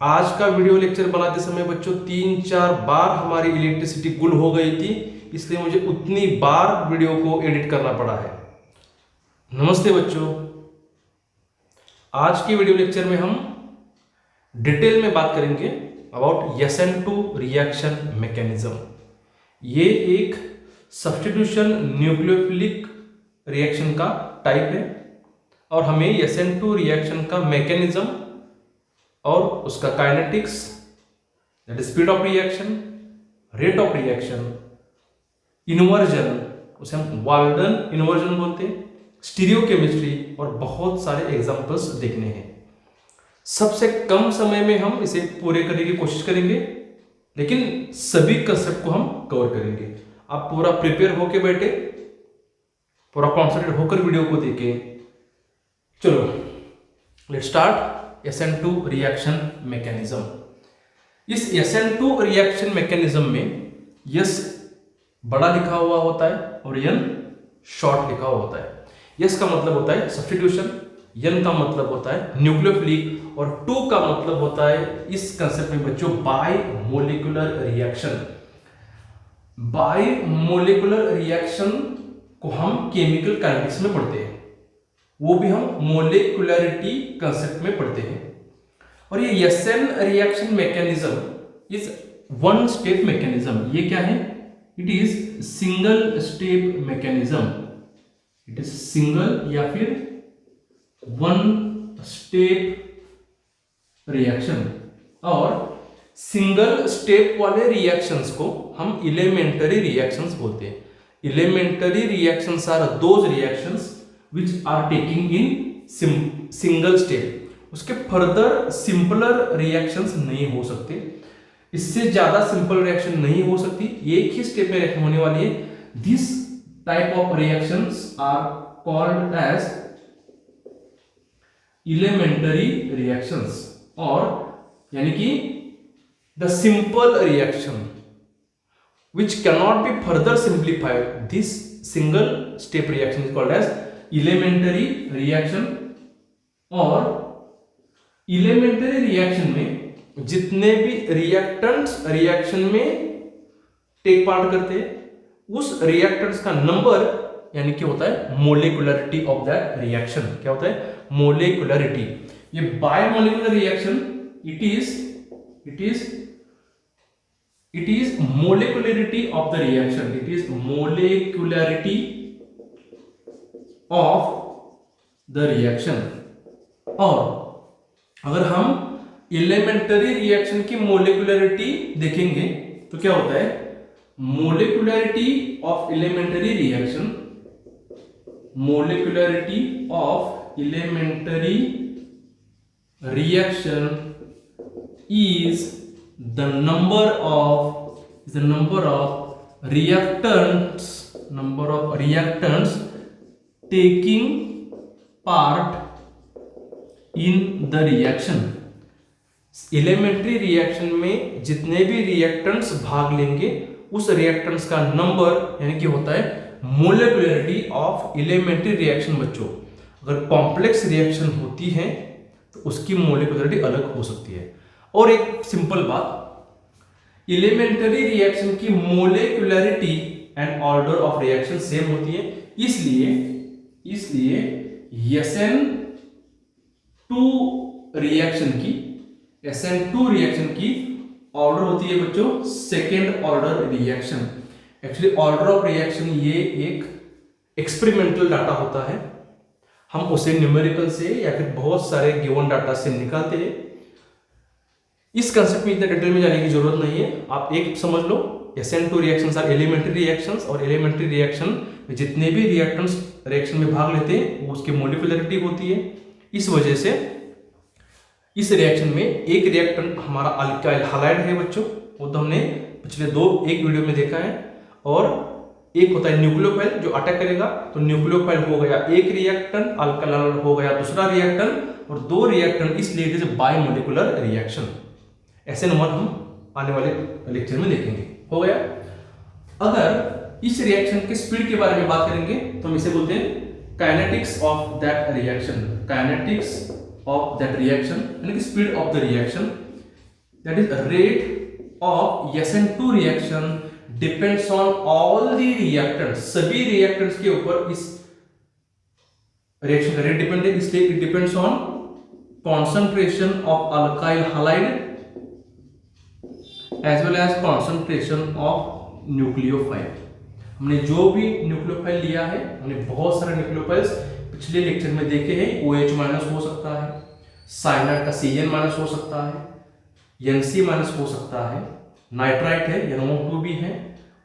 आज का video lecture बनाते समय बच्चों 3-4 बार हमारी इलेक्ट्रिसिटी गुल हो गई थी, इसलिए मुझे उतनी बार वीडियो को एडिट करना पड़ा है। नमस्ते बच्चों, आज के वीडियो लेक्चर में हम डिटेल में बात करेंगे अबाउट SN2 रिएक्शन मैकेनिज्म। ये एक सब्स्टिट्यूशन न्यूक्लियोफिलिक रिएक्शन का टाइप है और हमें SN2 रिएक्शन का मैकेनिज्म और उसका kinetics, that is speed of reaction, rate of reaction, inversion, उसे हम वाल्डन इन्वर्जन बोलते हैं, स्टीरियोकेमिस्ट्री और बहुत सारे एग्जांपल्स देखने हैं। सबसे कम समय में हम इसे पूरे करने की कोशिश करेंगे, लेकिन सभी कंसेप्ट को हम कवर करेंगे। आप पूरा प्रिपेयर होके बैठे, पूरा कॉन्सेंट्रेट होकर वीडियो को देखें। चलो let's start SN2 reaction mechanism. इस SN2 रिएक्शन मैकेनिज्म में S बड़ा लिखा हुआ होता है और N शॉर्ट लिखा हुआ होता है। S का मतलब होता है सब्स्टिट्यूशन, N का मतलब होता है न्यूक्लियोफिलिक और 2 का मतलब होता है इस कंसेप्ट में बच्चों bye molecular reaction. Bye molecular reaction को हम केमिकल काइनेटिक्स में पढ़ते हैं, वो भी हम मोलिकुलरिटी कंसेप्ट में पढ़ते हैं। और ये SN reaction mechanism is one step mechanism. ये क्या है? It is single step mechanism. It is single या फिर वन स्टेप रिएक्शन। और सिंगल स्टेप वाले रिएक्शंस को हम एलिमेंटरी रिएक्शंस बोलते हैं। Elementary reactions are those reactions which are taking in single step। उसके फर्दर सिंपलर रिएक्शंस नहीं हो सकते, इससे ज्यादा सिंपल रिएक्शन नहीं हो सकती, एक ही स्टेप में रिएक्शन होने वाली है। This type of reactions are called as elementary reactions, और यानी कि the simple reaction which cannot be further simplified, this single step reaction is called as elementary reaction. और एलिमेंटरी रिएक्शन में जितने भी रिएक्टेंट्स रिएक्शन में टेक पार्ट करते हैं उस रिएक्टेंट्स का नंबर यानी कि होता है मोलिकुलरिटी ऑफ दैट रिएक्शन। क्या होता है? मोलिकुलरिटी। ये biomolecular reaction it is molecularity of the reaction. It is molecularity of the reaction. और अगर हम एलिमेंटरी रिएक्शन की मोलिकुलरिटी देखेंगे तो क्या होता है? Molecularity of elementary reaction, molecularity of elementary reaction is the number of reactants taking part in the reaction। Elementary reaction में जितने भी रिएक्टेंट्स भाग लेंगे उस रिएक्टेंट्स का नंबर यानी कि होता है मोलिकुलरिटी ऑफ एलिमेंट्री रिएक्शन। बच्चों अगर कॉम्प्लेक्स रिएक्शन होती है तो उसकी मोलिकुलरिटी अलग हो सकती है। और एक सिंपल बात, एलिमेंट्री रिएक्शन की molecularity and order of reaction same होती है, इसलिए SN2 रिएक्शन की ऑर्डर होती है बच्चों second order reaction. Actually order of reaction ये एक एक्सपेरिमेंटल डाटा होता है, हम उसे न्यूमेरिकल से या फिर बहुत सारे गिवन डाटा से निकालते हैं। इस कंसेप्ट में इतने डिटेल में जाने की जरूरत नहीं है, आप एक समझ लो, SN2 reactions are elementary reactions, और एलिमेंट्री रिएक्शन में जितने भी रिएक्टेंट्स रिएक्शन में भाग लेते हैं वो उसकी मोलिकुलरिटी होती है। इस वजह से इस रिएक्शन में एक रिएक्टेंट हमारा अल्काइल हैलाइड है बच्चों, वो तो हमने पिछले एक वीडियो में देखा है। और एक होता है न्यूक्लियोफाइल जो अटैक करेगा, तो न्यूक्लियोफाइल हो गया एक रिएक्टेंट, अल्काइल हैलाइड हो गया दूसरा रिएक्टेंट, और 2 रिएक्टेंट, इसलिए it is biomolecular reaction. SN1 हम आने वाले लेक्चर में देखेंगे। हो गया। अगर इस रिएक्शन के स्पीड के बारे में बात करेंगे तो हम इसे बोलते हैं kinetics of that reaction. Kinetics of that reaction यानी कि speed of the reaction. that is rate of SN2 reaction depends on all the reactants, सभी reactants के ऊपर इस reaction का rate depend है, इसलिए it depends on concentration of alkyl halide as well as concentration of nucleophile। हमने जो भी न्यूक्लियोफाइल लिया है, हमने बहुत सारे न्यूक्लियोफाइल्स पिछले लेक्चर में देखे हैं। OH माइनस हो सकता है, साइनाइड का CN माइनस हो सकता है, NC माइनस हो सकता है, नाइट्राइट है, NO2 भी है,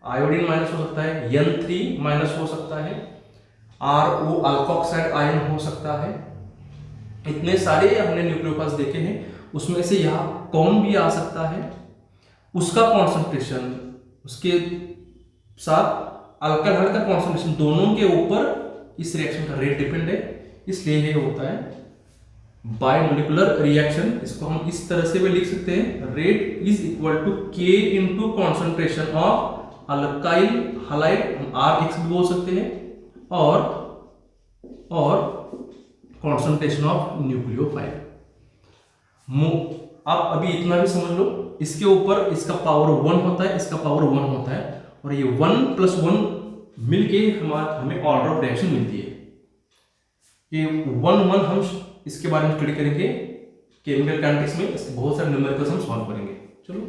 आयोडीन माइनस हो सकता है, N3 माइनस हो सकता है, RO अल्कोक्साइड आयन हो सकता है। इतने सारे हमने न्यूक्लियोफाइल्स देखे हैं, उसमें से यहाँ कौन भी आ सकता है, उसका कॉन्सेंट्रेशन, उसके साथ अल्काइल हाइड का कॉन्सेंट्रेशन, दोनों के ऊपर इस रिएक्शन का रेट डिपेंड है। इसलिए ये होता है बायोमोलिकुलर रिएक्शन। इसको हम इस तरह से भी लिख सकते हैं, rate is equal to K into concentration of alkyl halide, हम RX भी बोल सकते हैं, और कॉन्सेंट्रेशन ऑफ न्यूक्लियोफाइल। आप अभी इतना भी समझ लो, इसके ऊपर इसका पावर 1 होता है, इसका पावर 1 होता है, और ये 1 + 1 मिलके हमें ऑर्डर ऑफ रिएक्शन मिलती है। ये 1 हम इसके बारे में स्टडी करेंगे केमिकल काइनेटिक्स में, इसके बहुत सारे न्यूमेरिकल्स हम सॉल्व करेंगे। चलो,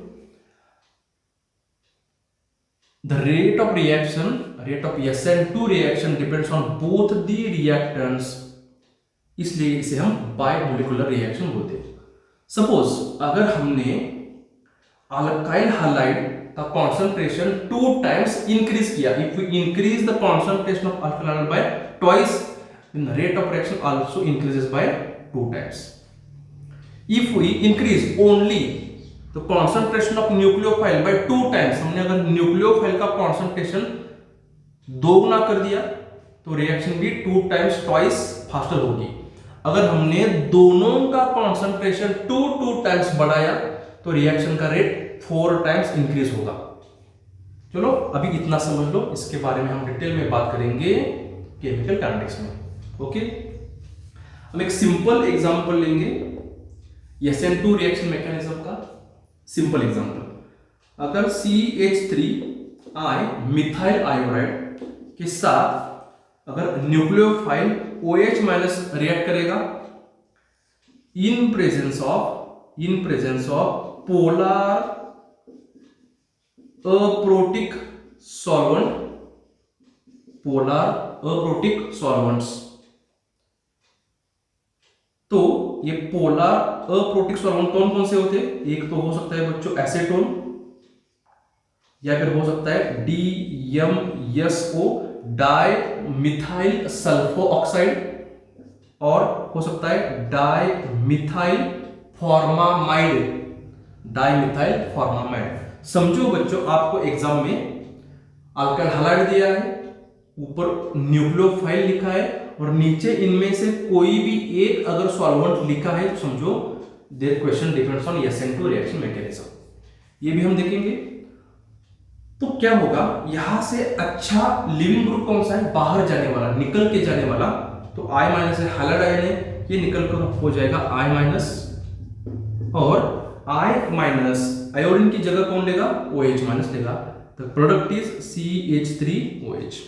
the rate of reaction, rate of SN2 reaction depends on both the reactants, इसलिए इसे हम बायोमोलिकुलर रिएक्शन बोलते हैं। सपोज अगर हमने अल्काइल हाइड का कॉन्सेंट्रेशन 2 times इंक्रीज किया, if we increase the concentration of alkyl halide by twice, then the rate of reaction also increases by 2 times. If we increase only the concentration of nucleophile by 2 times, हमने अगर nucleophile का concentration दोगुना कर दिया तो reaction भी 2 times twice faster होगी। अगर हमने दोनों का कॉन्सेंट्रेशन 2 times बढ़ाया तो रिएक्शन का रेट 4 times इंक्रीज होगा। चलो अभी इतना समझ लो, इसके बारे में हम डिटेल में बात करेंगे केमिकल काइनेटिक्स में। ओके, हम एक सिंपल एग्जांपल लेंगे SN2 रिएक्शन मैकेनिज्म का। सिंपल एग्जांपल, अगर CH3I मिथाइल आयोडाइड के साथ अगर न्यूक्लियोफाइल OH माइनस रिएक्ट करेगा इन presence of polar aprotic solvents, तो ये पोलर अप्रोटिक सॉल्वेंट कौन कौन से होते हैं? एक तो हो सकता है बच्चों एसीटोन, या फिर हो सकता है DMSO di methyl sulpho oxide, और हो सकता है डाई मिथाइल फॉर्मामाइड। समझो बच्चों, आपको एग्जाम में अल्काइल हाइड दिया है, ऊपर न्यूक्लियोफाइल लिखा है, और नीचे इनमें से कोई भी एक अगर सॉल्वेंट लिखा है तो समझो their question depends on SN2 reaction mechanism. ये भी हम देखेंगे। तो क्या होगा, यहां से अच्छा लिविंग ग्रुप कौन सा है, बाहर जाने वाला, निकल के जाने वाला, तो I- है, हाइलाइड आयन है, ये निकल कर हो जाएगा I-, और I- आयोडीन की जगह कौन लेगा, OH- लेगा। The product is CH3OH।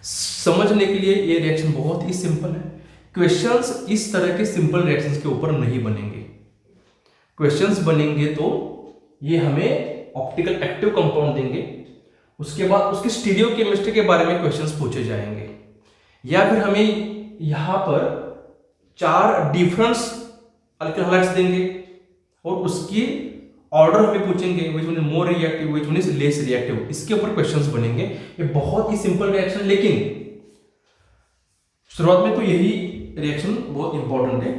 समझने के लिए ये रिएक्शन बहुत ही सिंपल है। क्वेश्चंस इस तरह के सिंपल रिएक्शंस के ऊपर नहीं बनेंगे। क्वेश्चंस बनेंगे तो ये हमें ऑप्टिकल एक्टिव कंपाउंड देंगे, उसके बाद उसके स्टीरियोकेमिस्ट्री के बारे में क्वेश्चंस पूछे जाएंगे, या फिर हमें यहां पर 4 डिफरेंस अल्काइल हाइड्स देंगे और उसकी ऑर्डर हमें पूछेंगे, which one is more reactive, which one is less reactive. इसके ऊपर क्वेश्चंस बनेंगे। ये बहुत ही सिंपल रिएक्शन, लेकिन शुरुआत में तो यही रिएक्शन बहुत इंपॉर्टेंट है।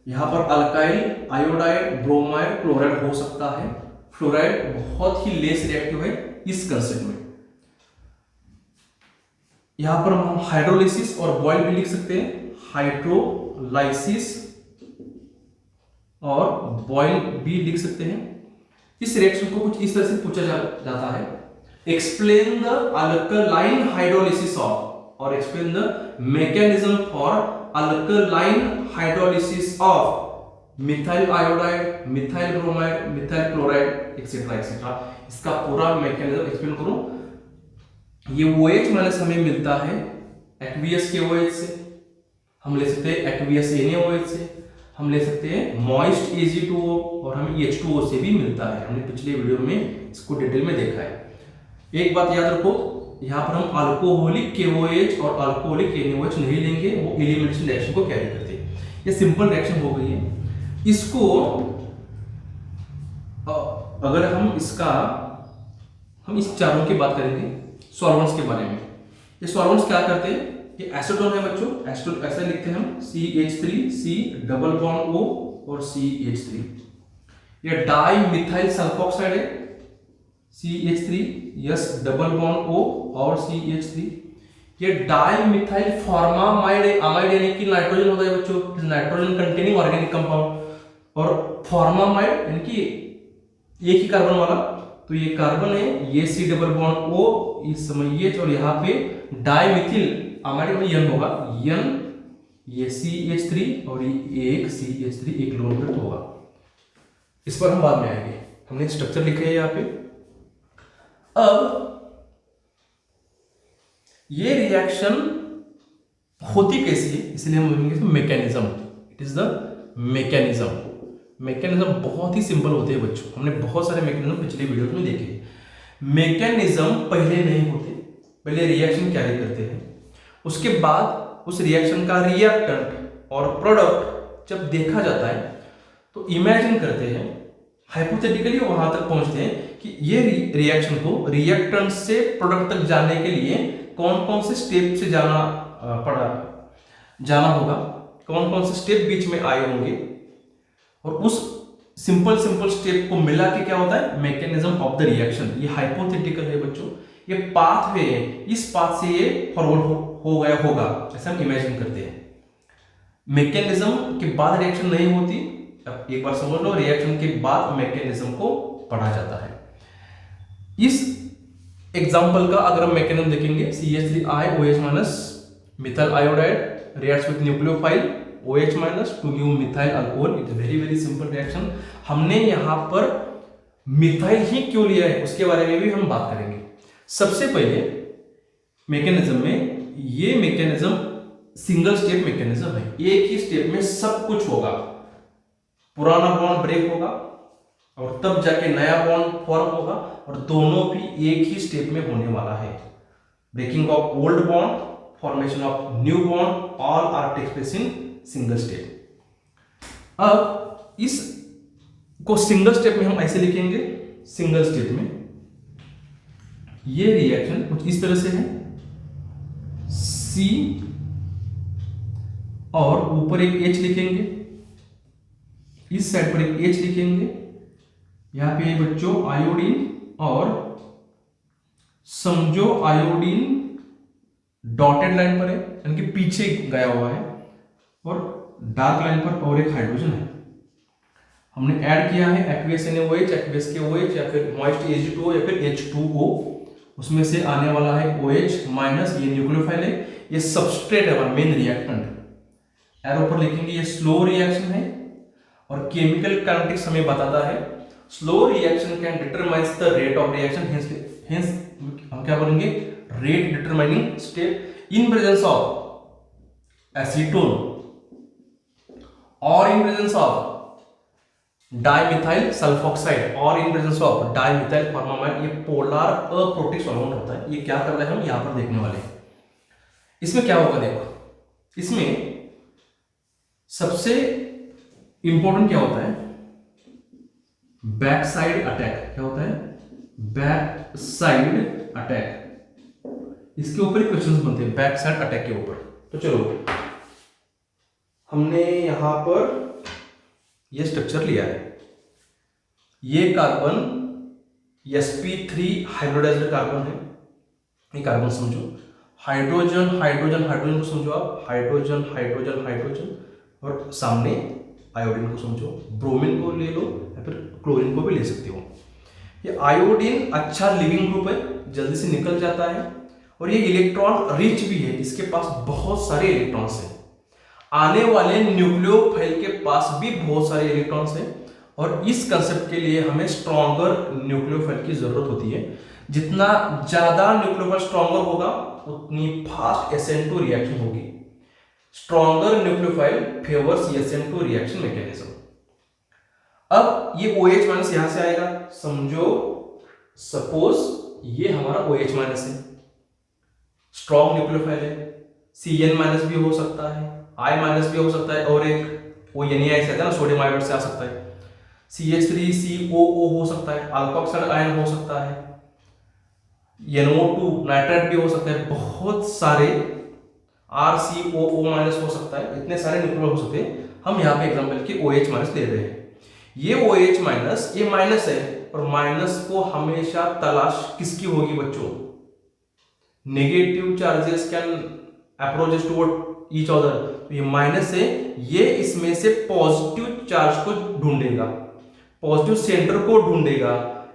यहां पर अल्काइल, आयोडाइड, ब्रोमाइड, क्लोराइड हो सकता है। फ्लोराइड बहुत ही लेस रिएक्टिव है इस कंसेप्ट में। यहां पर हम हाइड्रोलिसिस और बॉयल भी लिख सकते हैं, हाइड्रोलाइसिस और बॉयल भी लिख सकते हैं। इस रिएक्शन को कुछ इस तरह से पूछा जाता है, explain the alkaline hydrolysis of, और explain the mechanism for alkaline hydrolysis of methyl iodide, methyl bromide, methyl chloride etcetera etcetera. इसका पूरा मैकेनिज्म एक्सप्लेन करूं। ये OH माइनस हमें मिलता है एक्वियस के OH से, हम ले सकते हैं एक्वियस NaOH से, हम ले सकते हैं मॉइस्ट Ag2O, और हमें H2O से भी मिलता है। हमने पिछले वीडियो में इसको डिटेल में देखा है। एक बात याद रखो, यहाँ पर हम अल्कोहलिक KOH और अल्कोहलिक NaOH नहीं लेंगे, वो एलिमिनेशन रिएक्शन को कैरी करते हैं। ये सिंपल रिएक्शन हो गई है। इसको अगर हम इस चारों की बात करेंगे सॉल्वेंट्स के बारे में। ये सॉल्वेंट्स क्या करते हैं, ये एसीटोन है बच्चों, एसीटोन ऐसे लिखते हैं हम CH3 C double bond O और CH3। ये डाई मिथाइल सल्फोक्साइड है CH3 yes double bond O और CH3। ये डाई मिथाइल फॉर्मामाइड, अमाइड यानी कि नाइट्रोजन होता है बच्चों, नाइट्रोजन कंटेनिंग ऑर्गेनिक कंपाउंड, और फॉर्मामाइड यानी कि एक ही कार्बन वाला, तो ये कार्बन है, ये C डबल बॉन्ड O, इस समय H, और यहाँ पे डाइमिथिल अमाइड में N होगा, N, ये CH3 और ये एक CH3 एक लोन पे होगा। इस पर हम बाद में आएंगे, हमने स्ट्रक्चर लिखे है यहाँ पे। अब ये रिएक्शन होती कैसी है, इसलिए हम बोलेंगे mechanism. It is the mechanism. Mechanism बहुत ही सिंपल होते हैं बच्चों, हमने बहुत सारे मैकेनिज्म पिछले वीडियो में देखे। मैकेनिज्म पहले नहीं होते, पहले रिएक्शन कैरी करते हैं, उसके बाद उस रिएक्शन का रिएक्टेंट और प्रोडक्ट जब देखा जाता है तो इमेजिन करते हैं, हाइपोथेटिकली वहां तक पहुंचते हैं कि ये रिएक्शन को रिएक्टेंट से प्रोडक्ट तक जाने के लिए कौन कौन से स्टेप से जाना होगा, कौन कौन से स्टेप बीच में आए होंगे, और उस सिंपल स्टेप को मिला के क्या होता है मैकेनिज्म ऑफ द रिएक्शन। ये हाइपोथेटिकल है बच्चों, ये पाथ वे है, इस पाथ से ये फॉरवर्ड हो गया होगा, ऐसा हम इमेजिन करते हैं। मैकेनिज्म के बाद रिएक्शन नहीं होती। अब एक बार समझ लो, रिएक्शन के बाद मैकेनिज्म को पढ़ा जाता है। इस एग्जांपल का अगर हम मैकेनिज्म देखेंगे, CH3I OH- methyl iodide reacts with nucleophile OH- to give methyl alcohol. It is very simple reaction. हमने यहां पर मिथाइल ही क्यों लिया है उसके बारे में भी हम बात करेंगे। सबसे पहले मैकेनिज्म में, ये मैकेनिज्म सिंगल स्टेप मैकेनिज्म है, एक ही स्टेप में सब कुछ होगा। पुराना बॉन्ड ब्रेक होगा और तब जाके नया बॉन्ड फॉर्म होगा, और दोनों भी एक ही स्टेप में होने वाला है। Breaking of old bond, formation of new bond, all are takes place in single step. अब इस को सिंगल स्टेप में हम ऐसे लिखेंगे, सिंगल स्टेप में ये रिएक्शन कुछ इस तरह से है, C और ऊपर एक H लिखेंगे, इस साइड पर एक H लिखेंगे, यहां पे बच्चों आयोडीन, और समझो आयोडीन डॉटेड लाइन पर है यानी कि पीछे गया हुआ है, और डार्क लाइन पर और एक हाइड्रोजन है। हमने ऐड किया है एक्वियस NaOH, एक्वियस KOH, या फिर मॉइस्ट Ag2O, या फिर H2O, उसमें से आने वाला है OH-, ये न्यूक्लियोफाइल है, ये सबस्ट्रेट है, मेन रिएक्टेंट। एरो पर लिखेंगे ये स्लो रिएक्शन है, और केमिकल काइनेटिक्स हमें बताता है slow reaction can determines the rate of reaction, hence हम क्या बोलेंगे rate determining step in presence of acetone और in presence of dimethyl sulfoxide और in presence of dimethyl formamide. ये पोलर अप्रोटिक सॉल्वेंट होता है। ये क्या कर रहे हैं हम यहां पर देखने वाले हैं। इसमें क्या होगा देखो, इसमें सबसे इंपॉर्टेंट क्या होता है, बैक साइड अटैक। क्या होता है बैक साइड अटैक। इसके ऊपर ही क्वेश्चंस बनते हैं बैक साइड अटैक के ऊपर। तो चलो, हमने यहां पर ये स्ट्रक्चर लिया है, ये कार्बन sp3 हाइब्रिडाइज्ड कार्बन है, ये कार्बन समझो, हाइड्रोजन हाइड्रोजन हाइड्रोजन को समझो आप, हाइड्रोजन हाइड्रोजन हाइड्रोजन, और सामने आयोडीन को समझो, ब्रोमीन को ले लो या फिर क्लोरीन को भी ले सकते हो। ये आयोडीन अच्छा लिविंग ग्रुप है, जल्दी से निकल जाता है, और ये इलेक्ट्रॉन रिच भी है, इसके पास बहुत सारे इलेक्ट्रॉन्स हैं। आने वाले न्यूक्लियोफाइल के पास भी बहुत सारे इलेक्ट्रॉन्स हैं, और इस कंसेप्ट के लिए हमें स्ट्रॉन्गर न्यूक्लियोफाइल की जरूरत होती है। जितना ज्यादा न्यूक्लियोफाइल स्ट्रॉन्गर होगा उतनी फास्ट SN2 रिएक्शन होगी। Stronger nucleophile favours SN2 reaction mechanism. अब ये OH माइनस यहां से आएगा, समझो सपोज ये हमारा OH माइनस है, स्ट्रॉन्ग न्यूक्लियोफाइल है। Cn माइनस भी हो सकता है, I माइनस भी हो सकता है, और एक वो NaI से ना सोडियम आयोडाइड से आ सकता है। CH3COO हो सकता है, अल्फा ऑक्साइड आयन हो सकता है, NO2 नाइट्राइड भी हो सकता है, बहुत सारे RCOO माइनस हो सकता है, इतने सारे न्यूक्लियोफाइल हो सकते हैं। हम यहाँ पे एग्जांपल की OH माइनस ले रहे हैं। ये OH माइनस, ये माइनस है, और माइनस को हमेशा तलाश किसकी होगी बच्चों? Negative charges can approach toward each other. तो ये माइनस है, ये इसमें से पॉजिटिव चार्ज को ढूंढेगा, पॉजिटिव सेंटर को ढूंढेगा।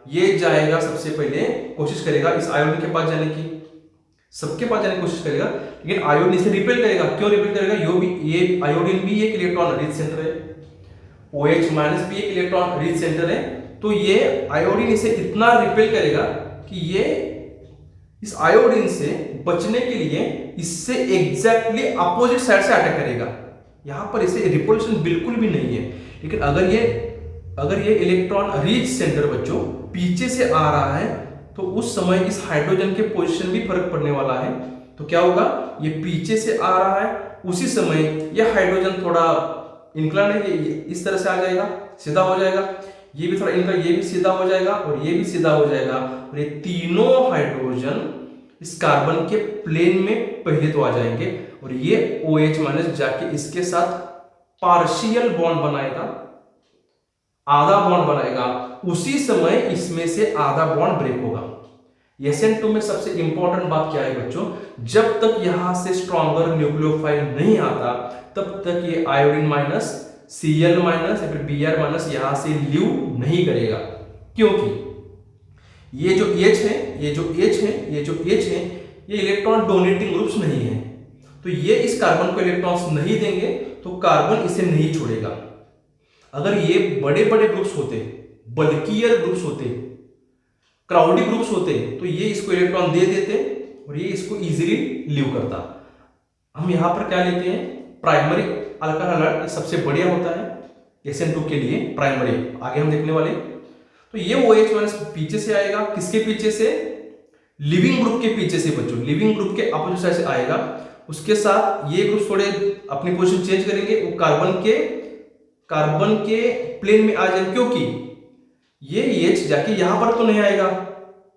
ये जाएगा सबसे पहले, कोशिश करेगा इस आयोडीन के पास जाने की, सबके पास जाने की कोशिश करेगा, लेकिन आयोडीन इसे रिपेल करेगा। क्यों रिपेल करेगा? ये आयोडीन भी एक इलेक्ट्रॉन रिच सेंटर है, OH माइनस भी एक इलेक्ट्रॉन रिच सेंटर है। तो ये आयोडीन इसे इतना रिपेल करेगा कि ये इस आयोडीन से बचने के लिए इससे एग्जैक्टली अपोजिट साइड से अटैक करेगा। यहां पर इसे रिपल्शन बिल्कुल भी नहीं है। लेकिन अगर ये इलेक्ट्रॉन रिच सेंटर बच्चों पीछे से आ रहा है, तो उस समय इस हाइड्रोजन के पोजीशन भी फर्क पड़ने वाला है। तो क्या होगा? ये पीछे से आ रहा है, उसी समय यह हाइड्रोजन थोड़ा इंक्लाइन है, ये इस तरह से आ जाएगा, सीधा हो जाएगा। ये भी थोड़ा इंक्लाइन, ये भी सीधा हो जाएगा, और ये भी सीधा हो जाएगा। और ये तीनों हाइड्रोजन इस कार्बन के प्लेन में पहले तो आ जाएंगे, और ये OH माइनस जाके इसके साथ पार्शियल बॉन्ड बनाएगा, आधा बॉन्ड बनाएगा। उसी समय इसमें से आधा बॉन्ड ब्रेक होगा। SN2 में सबसे इंपॉर्टेंट बात क्या है बच्चों? जब तक यहां से स्ट्रॉन्गर न्यूक्लियोफाइल नहीं आता, तब तक ये आयोडीन माइनस, Cl माइनस या फिर Br माइनस यहां से लीव नहीं करेगा। क्योंकि ये जो H है, ये इलेक्ट्रॉन डोनेटिंग ग्रुप्स नहीं है। तो ये इस कार्बन को इलेक्ट्रॉन्स नहीं देंगे, तो कार्बन इसे नहीं छोड़ेगा। अगर ये बड़े बड़े ग्रुप्स होते, बल्कियर ग्रुप्स होते, क्राउडी ग्रुप्स होते, तो ये इसको इलेक्ट्रॉन दे देते और ये इसको इजीली लीव करता। हम यहां पर क्या लेते हैं? प्राइमरी अल्काइल हैलाइड सबसे बढ़िया होता है SN2 के लिए, प्राइमरी, आगे हम देखने वाले। तो ये OH माइनस पीछे से आएगा, किसके पीछे से? लिविंग ग्रुप के पीछे से बच्चों, लिविंग ग्रुप के अपोजिट साइड से आएगा। उसके साथ ये ग्रुप थोड़े अपनी पोजीशन चेंज करेंगे, वो कार्बन के प्लेन में आ जाएंगे, क्योंकि ये H जाके यहां पर तो नहीं आएगा,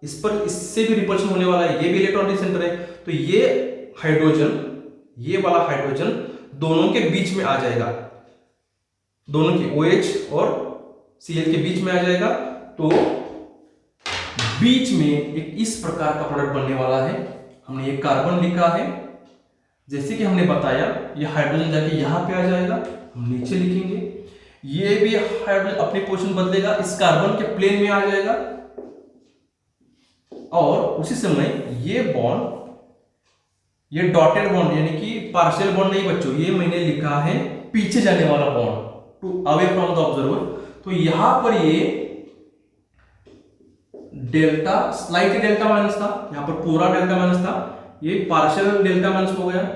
इस पर इससे भी रिपल्शन होने वाला है, ये भी इलेक्ट्रॉन रिच सेंटर है। तो ये हाइड्रोजन, ये वाला हाइड्रोजन दोनों के बीच में आ जाएगा, दोनों के OH और Cl के बीच में आ जाएगा। तो बीच में एक इस प्रकार का प्रोडक्ट बनने वाला है। हमने ये कार्बन लिखा है, जैसे कि हमने बताया, ये हाइड्रोजन जाके यहां पे आ जाएगा, हम नीचे लिखेंगे। ये भी हाइड्रोजन अपनी पोजीशन बदलेगा, इस कार्बन के प्लेन में आ जाएगा, और उसी समय ये बॉन्ड, ये डॉटेड बॉन्ड यानी कि पार्शियल बॉन्ड नहीं बच्चों, ये मैंने लिखा है पीछे जाने वाला bond, to away from the observer. तो यहां पर ये डेल्टा, स्लाइट डेल्टा माइनस था, यहां पर पूरा डेल्टा माइनस था, ये पार्शियल डेल्टा माइनस हो गया।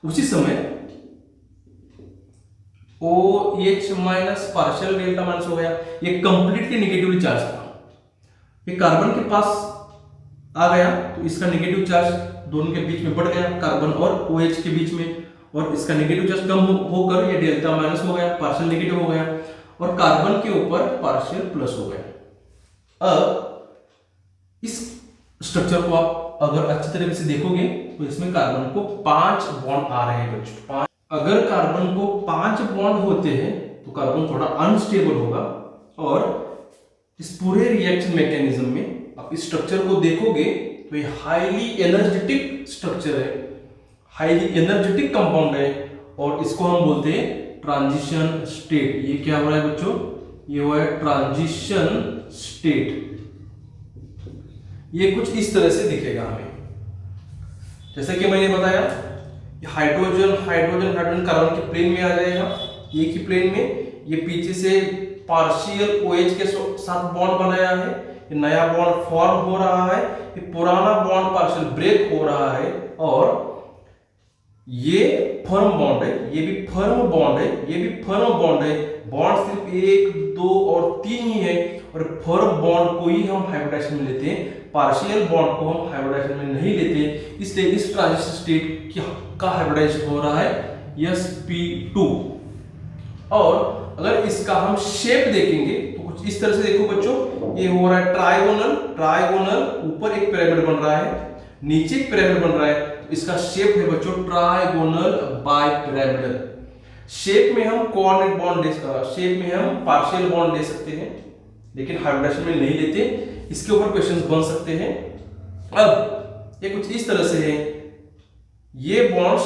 उसी समय OH minus partial delta minus हो गया। ये कंप्लीटली नेगेटिवली चार्ज था, ये कार्बन के पास आ गया, तो इसका नेगेटिव चार्ज दोनों के बीच में बढ़ गया, कार्बन और OH के बीच में, और इसका नेगेटिव चार्ज कम होकर ये डेल्टा माइनस हो गया, पार्शियल नेगेटिव हो गया, और कार्बन के ऊपर पार्शियल प्लस हो गया। अब इस स्ट्रक्चर को आप अगर अच्छी तरीके से देखोगे तो इसमें कार्बन को 5 बॉन्ड आ रहे हैं बच्चों। अगर कार्बन को 5 बॉन्ड होते हैं तो कार्बन थोड़ा अनस्टेबल होगा, और इस पूरे रिएक्शन मैकेनिज्म में आप इस स्ट्रक्चर को देखोगे तो ये हाईली एनर्जेटिक स्ट्रक्चर है, हाईली एनर्जेटिक कंपाउंड है, और इसको हम बोलते हैं ट्रांजिशन स्टेट। ये क्या हो रहा है बच्चों? ये हुआ है ट्रांजिशन स्टेट। ये कुछ इस तरह से दिखेगा हमें, जैसे कि मैंने बताया हाइड्रोजन हाइड्रोजन हाइड्रोजन कार्बन के प्लेन में आ जाएगा, एक ही प्लेन में। ये पीछे से पार्शियल OH के साथ बॉन्ड बनाया है, ये नया बॉन्ड फॉर्म हो रहा है, ये पुराना बॉन्ड पार्शियल ब्रेक हो रहा है, और ये फर्म बॉन्ड है, ये भी फर्म बॉन्ड है, ये भी फर्म बॉन्ड है। बॉन्ड सिर्फ 1 2 और 3 ही है, और फर्म बॉन्ड को ही हम हाइब्रिडाइजेशन में लेते हैं, पार्शियल बॉन्ड को हम हाइब्रिडाइजेशन में नहीं लेते। इसलिए इस ट्रांजिशन स्टेट का हाइब्रिडाइजेशन हो रहा है sp2। और अगर इसका हम शेप देखेंगे तो कुछ इस तरह से देखो बच्चों, ये हो रहा है ट्राइगोनल ट्राइगोनल, ऊपर एक पिरामिड बन रहा है, नीचे एक पिरामिड बन रहा है, तो इसका शेप है बच्चों ट्राइगोनल बाइपिरामिडल। शेप में हम कोऑर्डिनेट बॉन्ड शेप में हम पार्शियल बॉन्ड ले सकते हैं, लेकिन हाइब्रिडाइजेशन में नहीं लेते। इसके ऊपर क्वेश्चंस बन सकते हैं। अब ये कुछ इस तरह से है, ये बॉन्ड्स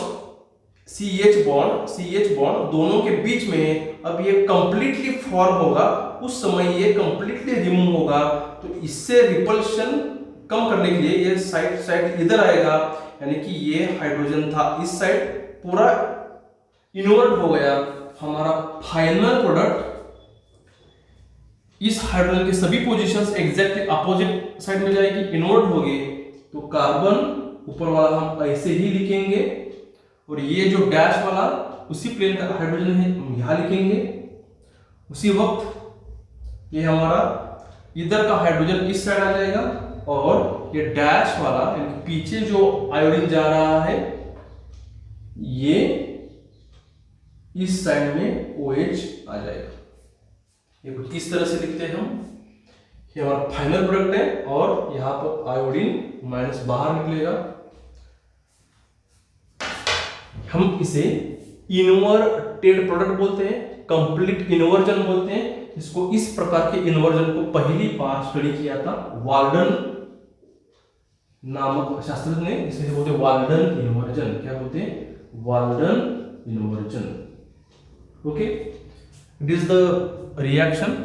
CH बॉन्ड दोनों के बीच में है। अब ये कंप्लीटली फॉर्म होगा, उस समय ये कंप्लीटली रिमूव होगा, तो इससे रिपल्शन कम करने के लिए ये साइड इधर आएगा, यानी कि ये हाइड्रोजन था इस साइड, पूरा इन्वर्ट हो गया। हमारा फाइनल प्रोडक्ट इस हाइड्रोजन के सभी पोजीशंस एग्जैक्टली अपोजिट साइड में जाएगी, इन्वर्ट हो गए। तो कार्बन ऊपर वाला हम ऐसे ही लिखेंगे, और ये जो डैश वाला उसी प्लेन का हाइड्रोजन है हम यहां लिखेंगे। उसी वक्त ये हमारा इधर का हाइड्रोजन इस साइड आ जाएगा, और ये डैश वाला यानी पीछे जो आयोडीन जा रहा है ये इस साइड में OH आ जाएगा। ये कुछ इस तरह से लिखते हैं हम। ये हमारा फाइनल प्रोडक्ट है, और यहां पर आयोडीन माइनस बाहर निकलेगा। हम इसे इन्वर्टेड प्रोडक्ट बोलते हैं, कंप्लीट इन्वर्जन बोलते हैं। इसको इस प्रकार के इन्वर्जन को पहली बार स्टडी किया था वाल्डन नामक शास्त्रज्ञ ने, इसे बोलते हैं वाल्डन इन्वर्जन। क्या बोलते हैं? Walden inversion. Okay, it is the reaction.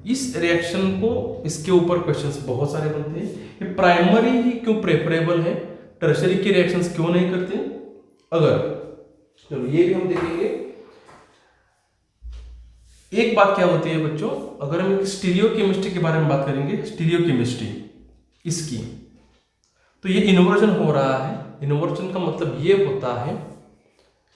इस रिएक्शन को, इसके ऊपर क्वेश्चंस बहुत सारे बनते हैं। ये प्राइमरी ही क्यों प्रेफरेबल है, टर्शरी के रिएक्शंस क्यों नहीं करते? अगर चलो ये भी हम देखेंगे। एक बात क्या होती है बच्चों, अगर हम स्टीरियोकेमिस्ट्री के बारे में बात करेंगे, स्टीरियोकेमिस्ट्री इसकी, तो ये इन्वर्जन हो रहा है। इन्वर्जन का मतलब ये होता है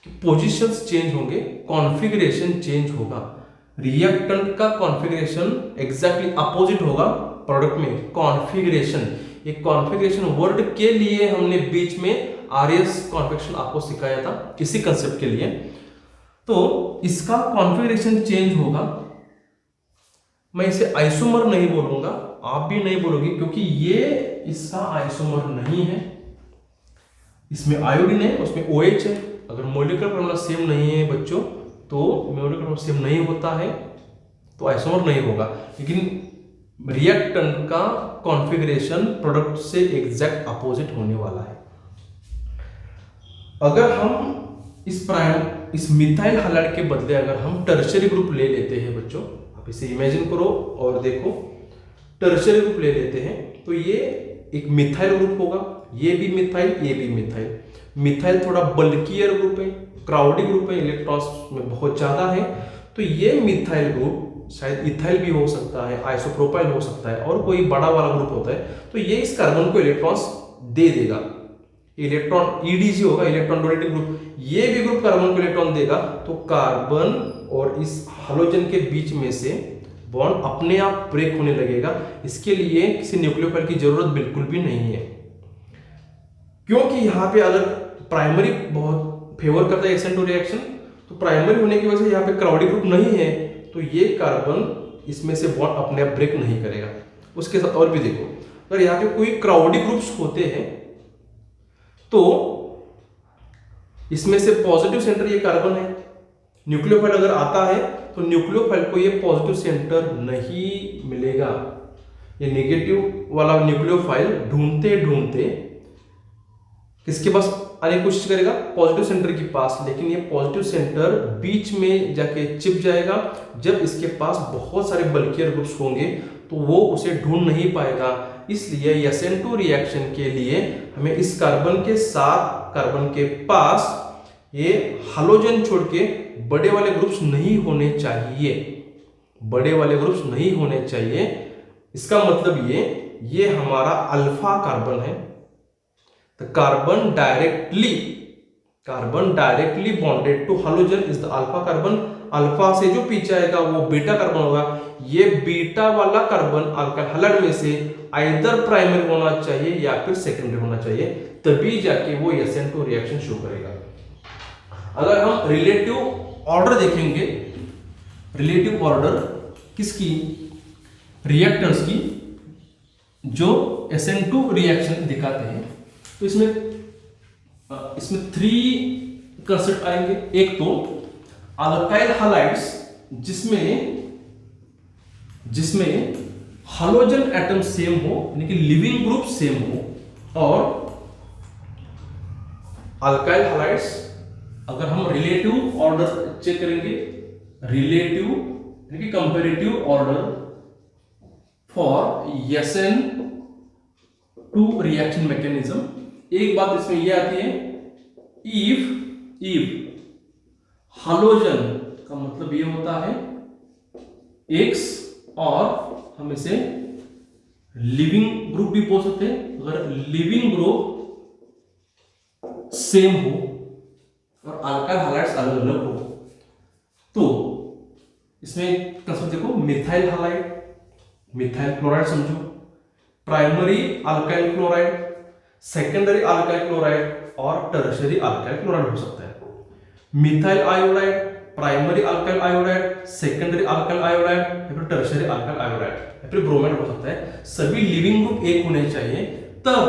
कि पोजीशंस चेंज होंगे, कॉन्फ़िगरेशन चेंज होगा। रिएक्टेंट का कॉन्फ़िगरेशन एग्जैक्टली अपोजिट होगा प्रोडक्ट में। कॉन्फ़िगरेशन, एक कॉन्फ़िगरेशन वर्ड के लिए हमने बीच में RS कॉन्फ़िगरेशन आपको सिखाया था, इसी कंसेप्ट के लिए। तो इसका कॉन्फ़िगरेशन चेंज होगा। मैं इसे आइसोमर नहीं बोलूंगा, आप भी नहीं बोलोगे, क्योंकि ये इसका आइसोमर नहीं है। इसमें आयोडीन है, उसमें OH है। अगर मॉलिक्यूलर फॉर्मूला सेम नहीं है बच्चों, तो मॉलिक्यूलर फॉर्मूला सेम नहीं होता है तो आइसोमर नहीं होगा। लेकिन रिएक्टेंट का कॉन्फ़िगरेशन प्रोडक्ट से एग्जैक्ट अपोजिट होने वाला है। अगर हम इस मिथाइल हैलाइड के बदले अगर हम टर्शियरी ग्रुप ले लेते हैं बच्चों, आप इसे इमेजिन करो और देखो, टर्शियरी ग्रुप ले लेते हैं तो ये एक मिथाइल ग्रुप होगा, ये भी मिथाइल, ये भी मिथाइल। मिथाइल थोड़ा बल्कियर ग्रुप है, क्राउडी ग्रुप है, इलेक्ट्रॉन्स में बहुत ज्यादा है। तो ये मिथाइल ग्रुप शायद इथाइल भी हो सकता है, आइसोप्रोपाइल हो सकता है, और कोई बड़ा वाला ग्रुप होता है, तो ये इस कार्बन को इलेक्ट्रॉन्स दे देगा। इलेक्ट्रॉन EDG होगा, इलेक्ट्रॉन डोनेटिंग ग्रुप। ये भी ग्रुप कार्बन को इलेक्ट्रॉन देगा, तो कार्बन और इस हैलोजन के बीच में से बॉन्ड अपने आप ब्रेक होने लगेगा। इसके लिए किसी न्यूक्लियोफाइल की जरूरत बिल्कुल भी नहीं है, क्योंकि यहाँ पे अगर प्राइमरी बहुत फेवर करता है SN2 रिएक्शन, तो प्राइमरी होने की वजह से यहाँ पे क्राउडी ग्रुप नहीं है, तो ये कार्बन इसमें से बॉन्ड अपने आप ब्रेक नहीं करेगा। उसके साथ और भी देखो, अगर यहाँ पे कोई क्राउडी ग्रुप्स होते हैं तो इसमें से पॉजिटिव सेंटर ये कार्बन है। न्यूक्लियोफाइल अगर आता है तो न्यूक्लियोफाइल को ये पॉजिटिव सेंटर नहीं मिलेगा। ये नेगेटिव वाला न्यूक्लियोफाइल ढूंढते ढूंढते किसके पास आने की कोशिश करेगा? पॉजिटिव सेंटर के पास। लेकिन ये पॉजिटिव सेंटर बीच में जाके चिप जाएगा। जब इसके पास बहुत सारे बल्कियर ग्रुप्स होंगे तो वो उसे ढूंढ नहीं पाएगा। इसलिए SN2 रिएक्शन के लिए हमें इस कार्बन के साथ कार्बन के पास ये हालोजन छोड़ के बड़े वाले ग्रुप्स नहीं होने चाहिए, बड़े वाले ग्रुप्स नहीं होने चाहिए। इसका मतलब ये हमारा अल्फा कार्बन है, तो carbon directly bonded to halogen is the alpha carbon. Alpha से जो पीछे आएगा वो बीटा कार्बन होगा। ये बीटा वाला कार्बन अल्काइल हैलाइड में से आइदर प्राइमरी होना चाहिए या फिर सेकेंडरी होना चाहिए, तभी जाके वो SN2 रिएक्शन शो करेगा। अगर हम रिलेटिव ऑर्डर देखेंगे, रिलेटिव ऑर्डर किसकी, रिएक्टर्स की, जो SN2 रिएक्शन दिखाते हैं, तो इसमें 3 कंसेप्ट आएंगे। एक तो अल्काइल हैलाइड्स जिसमें हालोजन एटम सेम हो, यानी कि लिविंग ग्रुप सेम हो, और अल्काइल हैलाइड्स अगर हम रिलेटिव ऑर्डर चेक करेंगे, रिलेटिव यानी कि comparative order for SN2 reaction mechanism, एक बात इसमें यह आती है, इफ हालोजन का मतलब ये होता है X, और हम इसे लिविंग ग्रुप भी बोल सकते हैं। अगर लिविंग ग्रुप सेम हो और अल्काइल हैलाइड्स अलग अलग हो, तो इसमें कंसेप्ट देखो, मिथाइल हैलाइड, मिथाइल क्लोराइड समझो, primary alkyl chloride, secondary alkyl chloride और टर्शियरी अल्काइल क्लोराइड हो सकता है। Methyl iodide, primary alkyl iodide, secondary alkyl iodide या फिर टर्शियरी अल्काइल आयोडाइड या फिर ब्रोमाइड हो सकता है। सभी लिविंग ग्रुप एक होने चाहिए, तब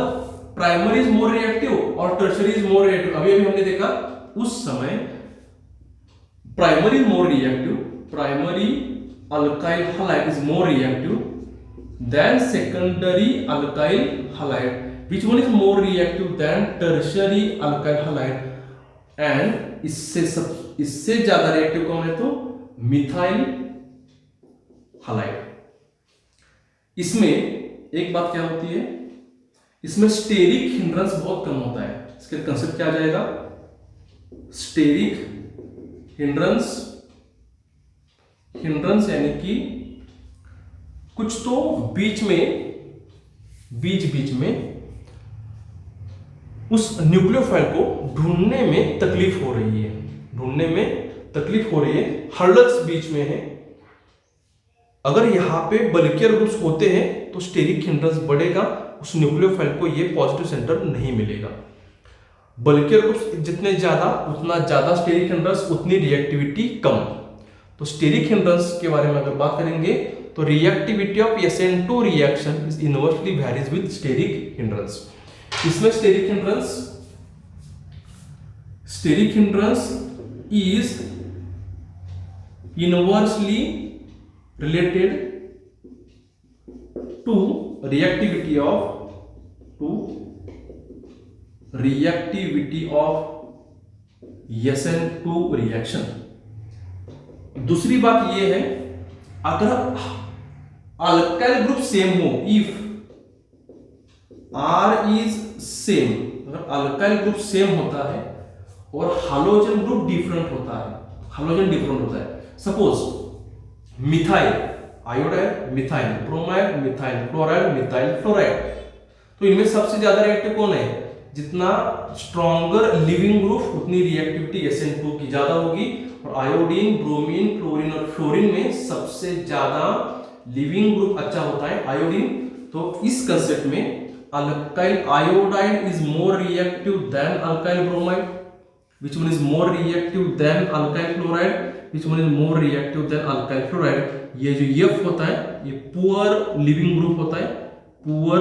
प्राइमरी इज मोर रिएक्टिव और टर्शियरी इज मोर रिएक्टिव। अभी हमने देखा उस समय primary more reactive, primary alkyl halide is more reactive than secondary alkyl halide, which one is more reactive than tertiary alkyl halide, and इससे ज्यादा reactive कौन है, तो मिथाइल हैलाइड। इसमें एक बात क्या होती है, इसमें स्टेरिक हिंड्रेंस बहुत कम होता है। इसका कंसेप्ट क्या आ जाएगा, स्टेरिक हिंड्रेंस यानी कि कुछ तो बीच में उस न्यूक्लियोफाइल को ढूंढने में तकलीफ हो रही है, हर्डल्स बीच में है। अगर यहां पे बल्कियर ग्रुप्स होते हैं तो स्टेरिक हिंड्रेंस बढ़ेगा, उस न्यूक्लियोफाइल को ये पॉजिटिव सेंटर नहीं मिलेगा। बल्कियर ग्रुप्स जितने ज्यादा, उतना ज्यादा स्टेरिक हिंड्रेंस, उतनी रिएक्टिविटी कम। तो स्टेरिक हिंड्रेंस के बारे में अगर बात करेंगे तो reactivity of SN2 reaction is inversely varies with steric hindrance. इसमें steric hindrance is inversely related to reactivity of SN2 reaction. दूसरी बात यह है, अगर अल्काइल ग्रुप सेम हो, इफ R इज सेम, अगर अल्काइल ग्रुप सेम होता है और हालोजन ग्रुप डिफरेंट होता है, suppose methyl iodide, methyl bromide, methyl chloride, methyl fluoride, तो इनमें सबसे ज्यादा रिएक्टिव कौन है, जितना स्ट्रॉन्गर लिविंग ग्रुप उतनी रिएक्टिविटी SN2 की ज्यादा होगी। और आयोडीन, ब्रोमीन, क्लोरीन और फ्लोरीन में सबसे ज्यादा लिविंग ग्रुप अच्छा होता है आयोडीन। तो इस कंसेप्ट में alkyl iodide is more reactive than alkyl bromide, which one is more reactive than alkyl chloride, which one is more reactive than alkyl fluoride। ये जो F होता है ये पुअर लिविंग ग्रुप होता है, पुअर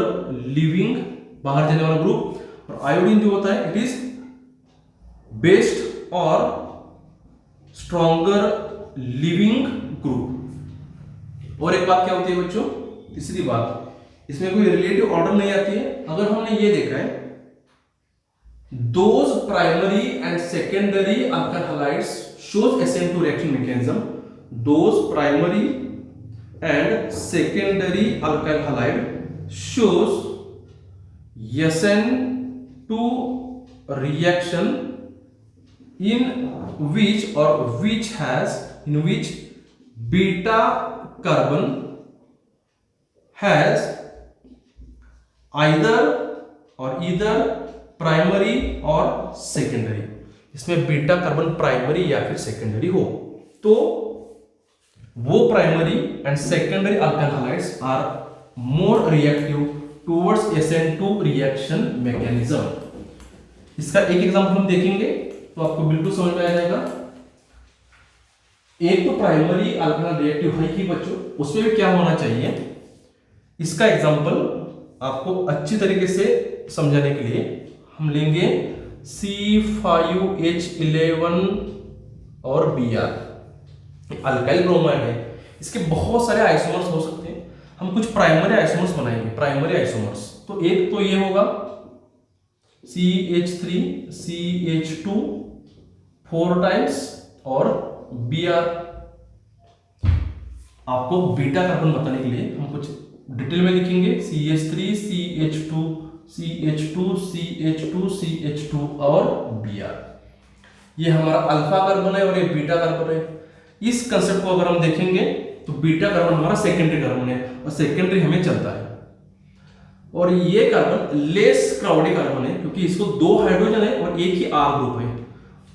लिविंग बाहर जाने वाला ग्रुप, और आयोडीन जो होता है इट इज बेस्ट और स्ट्रॉन्गर लिविंग ग्रुप। और एक बात क्या होती है बच्चों, तीसरी बात, इसमें कोई रिलेटिव ऑर्डर नहीं आती है। अगर हमने ये देखा है, those primary and secondary alkyl halides shows SN2 reaction mechanism, those primary and secondary alkyl halide shows SN2 reaction in which beta carbon has either primary और सेकेंडरी, इसमें बीटा कार्बन प्राइमरी या फिर सेकेंडरी हो, तो वो primary and secondary alkyl halides are more reactive towards SN2 reaction mechanism. इसका एक example हम देखेंगे तो आपको बिल्कुल समझ में आ जाएगा। एक तो प्राइमरी अल्काइल रिएक्टिव है ही बच्चों, उसमें भी क्या होना चाहिए, इसका एग्जांपल आपको अच्छी तरीके से समझाने के लिए हम लेंगे C5H11 और Br, अल्काइल ब्रोमाइड है। इसके बहुत सारे आइसोमर्स हो सकते हैं, हम कुछ प्राइमरी आइसोमर्स बनाएंगे, प्राइमरी आइसोमर्स। तो एक तो ये होगा CH3 CH2 4 टाइम्स और Br। आपको बीटा कार्बन बताने के लिए हम कुछ डिटेल में लिखेंगे, CH3 CH2 CH2 CH2 CH2 और Br। ये हमारा अल्फा कार्बन है और ये बीटा कार्बन है। इस कंसेप्ट को अगर हम देखेंगे तो बीटा कार्बन हमारा सेकेंडरी कार्बन है और सेकेंडरी हमें चलता है, और ये कार्बन लेस क्राउडी कार्बन है क्योंकि इसको 2 हाइड्रोजन है और एक ही R ग्रुप है।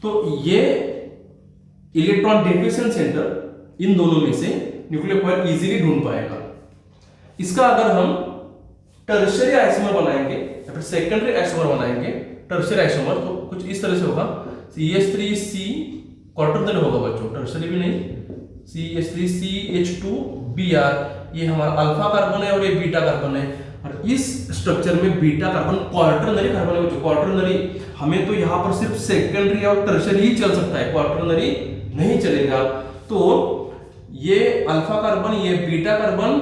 तो ये इलेक्ट्रॉन डिफ्यूजन सेंटर इन दोनों में से न्यूक्लियोफाइल इजीली ढूंढ पाएगा। इसका अगर हम टर्शियरी आइसोमर बनाएंगे या फिर सेकेंडरी आइसोमर बनाएंगे, टर्शियरी आइसोमर तो कुछ इस तरह से होगा, CH3C क्वार्टर देन होगा बच्चों, टर्शियरी भी नहीं, CH3CH2Br, ये हमारा अल्फा कार्बन है और ये बीटा कार्बन है। और इस स्ट्रक्चर में बीटा कार्बन क्वार्टरनरी कार्बन है बच्चों। क्वार्टरनरी हमें तो यहाँ पर सिर्फ सेकेंडरी और टर्शियरी ही चल सकता है, क्वार्टरनरी नहीं चलेगा। तो ये अल्फा कार्बन, ये बीटा कार्बन,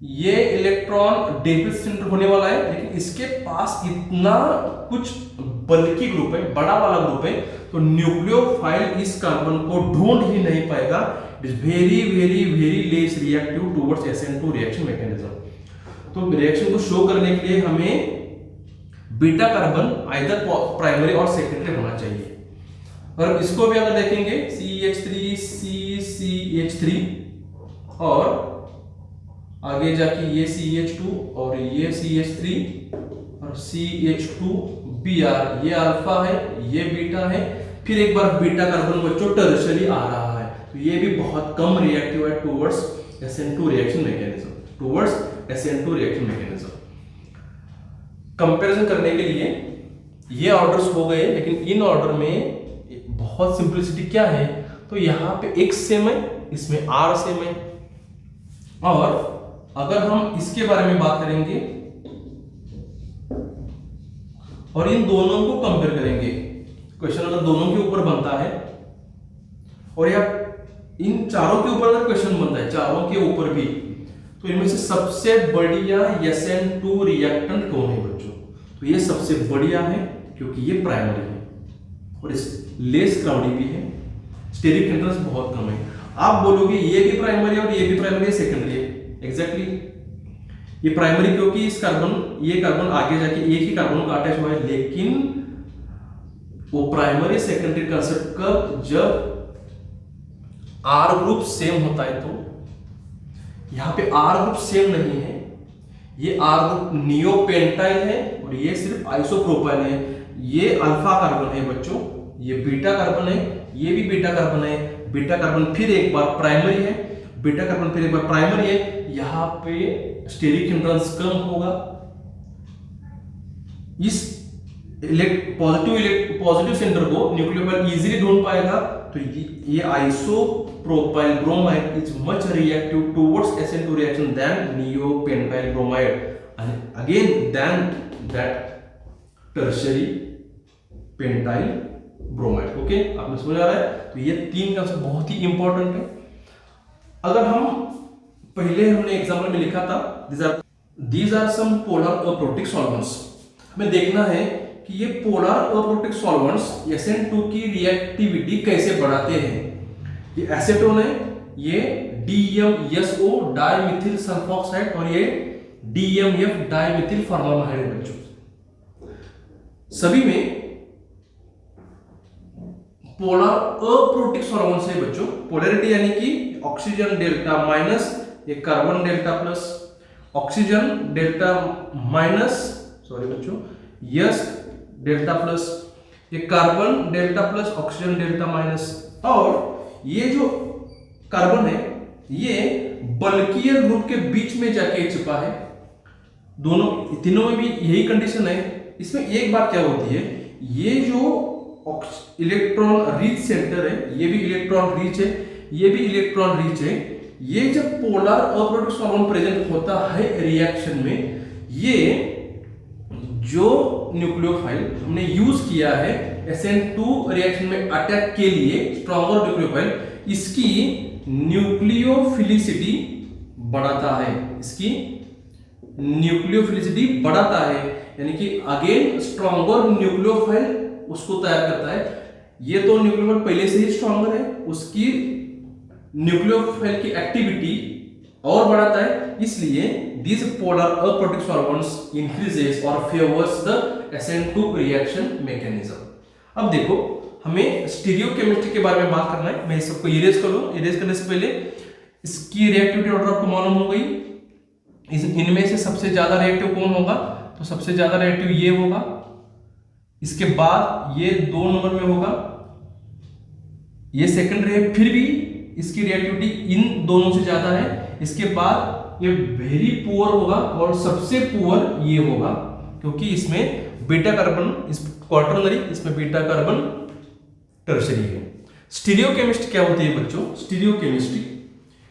ये इलेक्ट्रॉन डिफिशिएंट होने वाला है, लेकिन इसके पास इतना कुछ बल्कि ग्रुप है, बड़ा वाला ग्रुप है, तो न्यूक्लियोफाइल इस कार्बन को ढूंढ ही नहीं पाएगा। It is very very very less reactive towards SN2 reaction mechanism. तो रिएक्शन को शो करने के लिए हमें बीटा कार्बन आइदर प्राइमरी और सेकेंडरी होना चाहिए। और इसको भी अगर देखेंगे CH3CCH3 और आगे जाके ये CH2 और ये CH3 और CH2Br, ये अल्फा है, ये बीटा है, फिर एक बार बीटा कार्बन बच्चों टर्शियरी आ रहा है, तो ये भी बहुत कम रिएक्टिव है towards SN2 reaction mechanism, towards SN2 reaction mechanism. Comparison करने के लिए ये ऑर्डर्स हो गए, लेकिन इन ऑर्डर में बहुत सिंपलिसिटी क्या है, तो यहाँ पे X सेम है, इसमें R सेम है। और अगर हम इसके बारे में बात करेंगे और इन दोनों को कंपेयर करेंगे, क्वेश्चन अगर दोनों के ऊपर बनता है और या इन चारों के ऊपर अगर क्वेश्चन बनता है, चारों के ऊपर भी, तो इनमें से सबसे बढ़िया SN2 रिएक्टेंट कौन है बच्चों? तो ये सबसे बढ़िया है क्योंकि ये प्राइमरी है और इस लेस क्राउडी भी है, स्टेरिक हिंड्रेंस बहुत कम है। आप बोलोगे ये भी प्राइमरी और ये भी प्राइमरी, सेकेंडरी है। एग्जैक्टली ये प्राइमरी क्योंकि इस कार्बन, ये कार्बन आगे जाके एक ही कार्बन का अटैच हुआ है, लेकिन वो प्राइमरी सेकेंडरी कंसेप्ट कब, जब R ग्रुप सेम होता है। तो यहाँ पे R ग्रुप सेम नहीं है, ये R ग्रुप नियोपेंटाइल है और ये सिर्फ आइसोप्रोपाइल है। ये अल्फा कार्बन है बच्चों, ये बीटा कार्बन है, ये भी बीटा कार्बन है। बीटा कार्बन फिर एक बार प्राइमरी है, बीटा कार्बन फिर एक बार प्राइमरी है। यहाँ पे स्टेरिक हिंड्रेंस कम होगा, इस पॉजिटिव सेंटर को न्यूक्लियोफाइल इजीली ढूंढ पाएगा। तो ये isopropyl bromide is much reactive towards SN2 reaction then neopentyl bromide and again then that tertiary pentyl bromide. Okay, आपने समझ आ रहा है? तो ये 3 कंसेप्ट बहुत ही इंपॉर्टेंट है। अगर हम पहले हमने एग्जाम्पल में लिखा था these are some polar aprotic solvents, हमें देखना है कि ये पोलर अप्रोटिक सॉल्वेंट्स SN2 की रिएक्टिविटी कैसे बढ़ाते हैं। ये एसीटोन है, ये DMSO डाइमिथिल सल्फॉक्साइड और ये DMF डाइमिथिल फॉर्माल्डिहाइड है बच्चों। सभी में पोलर अप्रोटिक सॉल्वेंट्स है बच्चों। पोलैरिटी यानी कि ऑक्सीजन डेल्टा माइनस, ये carbon delta plus, oxygen delta minus, sorry बच्चों, यस डेल्टा प्लस, ये carbon delta plus, oxygen delta minus. और ये जो कार्बन है ये बल्कियर ग्रुप के बीच में जाके छिपा है। दोनों तीनों में भी यही कंडीशन है। इसमें एक बात क्या होती है, ये जो इलेक्ट्रॉन रिच सेंटर है, ये भी इलेक्ट्रॉन रिच है, ये भी इलेक्ट्रॉन रिच है। ये जब पोलर अप्रोटिक सॉल्वेंट प्रेजेंट होता है रिएक्शन में, ये जो न्यूक्लियोफाइल हमने यूज किया है SN2 रिएक्शन में अटैक के लिए, स्ट्रॉन्गर न्यूक्लियोफाइल, इसकी न्यूक्लियोफिलिसिटी बढ़ाता है, इसकी न्यूक्लियोफिलिसिटी बढ़ाता है, यानी कि अगेन स्ट्रॉन्गर न्यूक्लियोफाइल उसको तैयार करता है। ये तो न्यूक्लियोफाइल पहले से ही स्ट्रॉन्गर है, उसकी न्यूक्लियोफाइल की एक्टिविटी और बढ़ाता है, इसलिए this polar aprotic solvents increases और favours the SN2 reaction mechanism. अब देखो हमें स्टीरियोकेमिस्ट्री के बारे में बात करना है। मैं इस सबको इरेज कर लूं। इरेज करने से पहले इसकी रिएक्टिविटी ऑर्डर आपको मालूम हो गई। इनमें से सबसे ज्यादा रिएक्टिव कौन होगा, तो सबसे ज्यादा रिएक्टिव ये होगा, इसके बाद ये 2 नंबर में होगा, ये सेकेंडरी है, फिर भी इसकी रिएक्टिविटी इन दोनों से ज्यादा है। इसके बाद ये वेरी पुअर होगा और सबसे पुअर ये होगा, क्योंकि इसमें बीटा कार्बन इस क्वार्टरनरी, इसमें बीटा कार्बन टर्शरी है। स्टीरियोकेमिस्ट्री क्या होती है बच्चों, स्टीरियोकेमिस्ट्री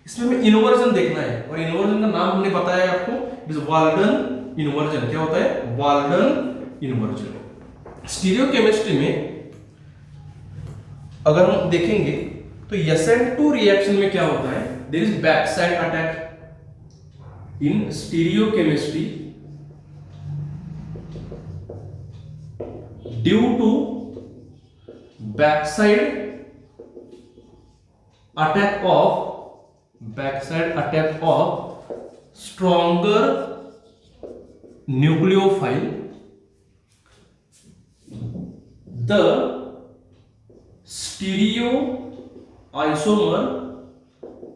इसमें हमें इन्वर्जन देखना है, और इन्वर्जन का नाम हमने बताया है आपको, इट इज वाल्डन इन्वर्जन। क्या होता है, वाल्डन इन्वर्जन। स्टीरियोकेमिस्ट्री में अगर हम देखेंगे तो SN2 रिएक्शन में क्या होता है, there is back side attack in stereochemistry due to backside attack of stronger nucleophile, the stereoisomer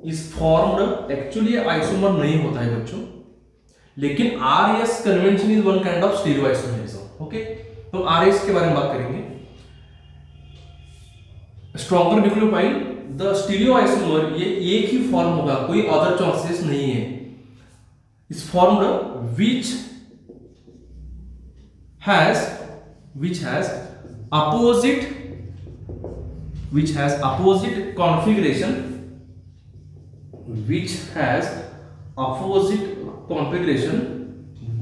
is formed। Actually isomer नहीं होता है बच्चों, लेकिन RS convention is one kind of stereoisomerism. Okay, तो RS के बारे में बात करेंगे। स्ट्रॉन्गर न्यूक्लियोफाइल द स्टीरियोआइसोमर, ये एक ही फॉर्म होगा, कोई अदर चॉइसेस नहीं है। इस formed which has opposite configuration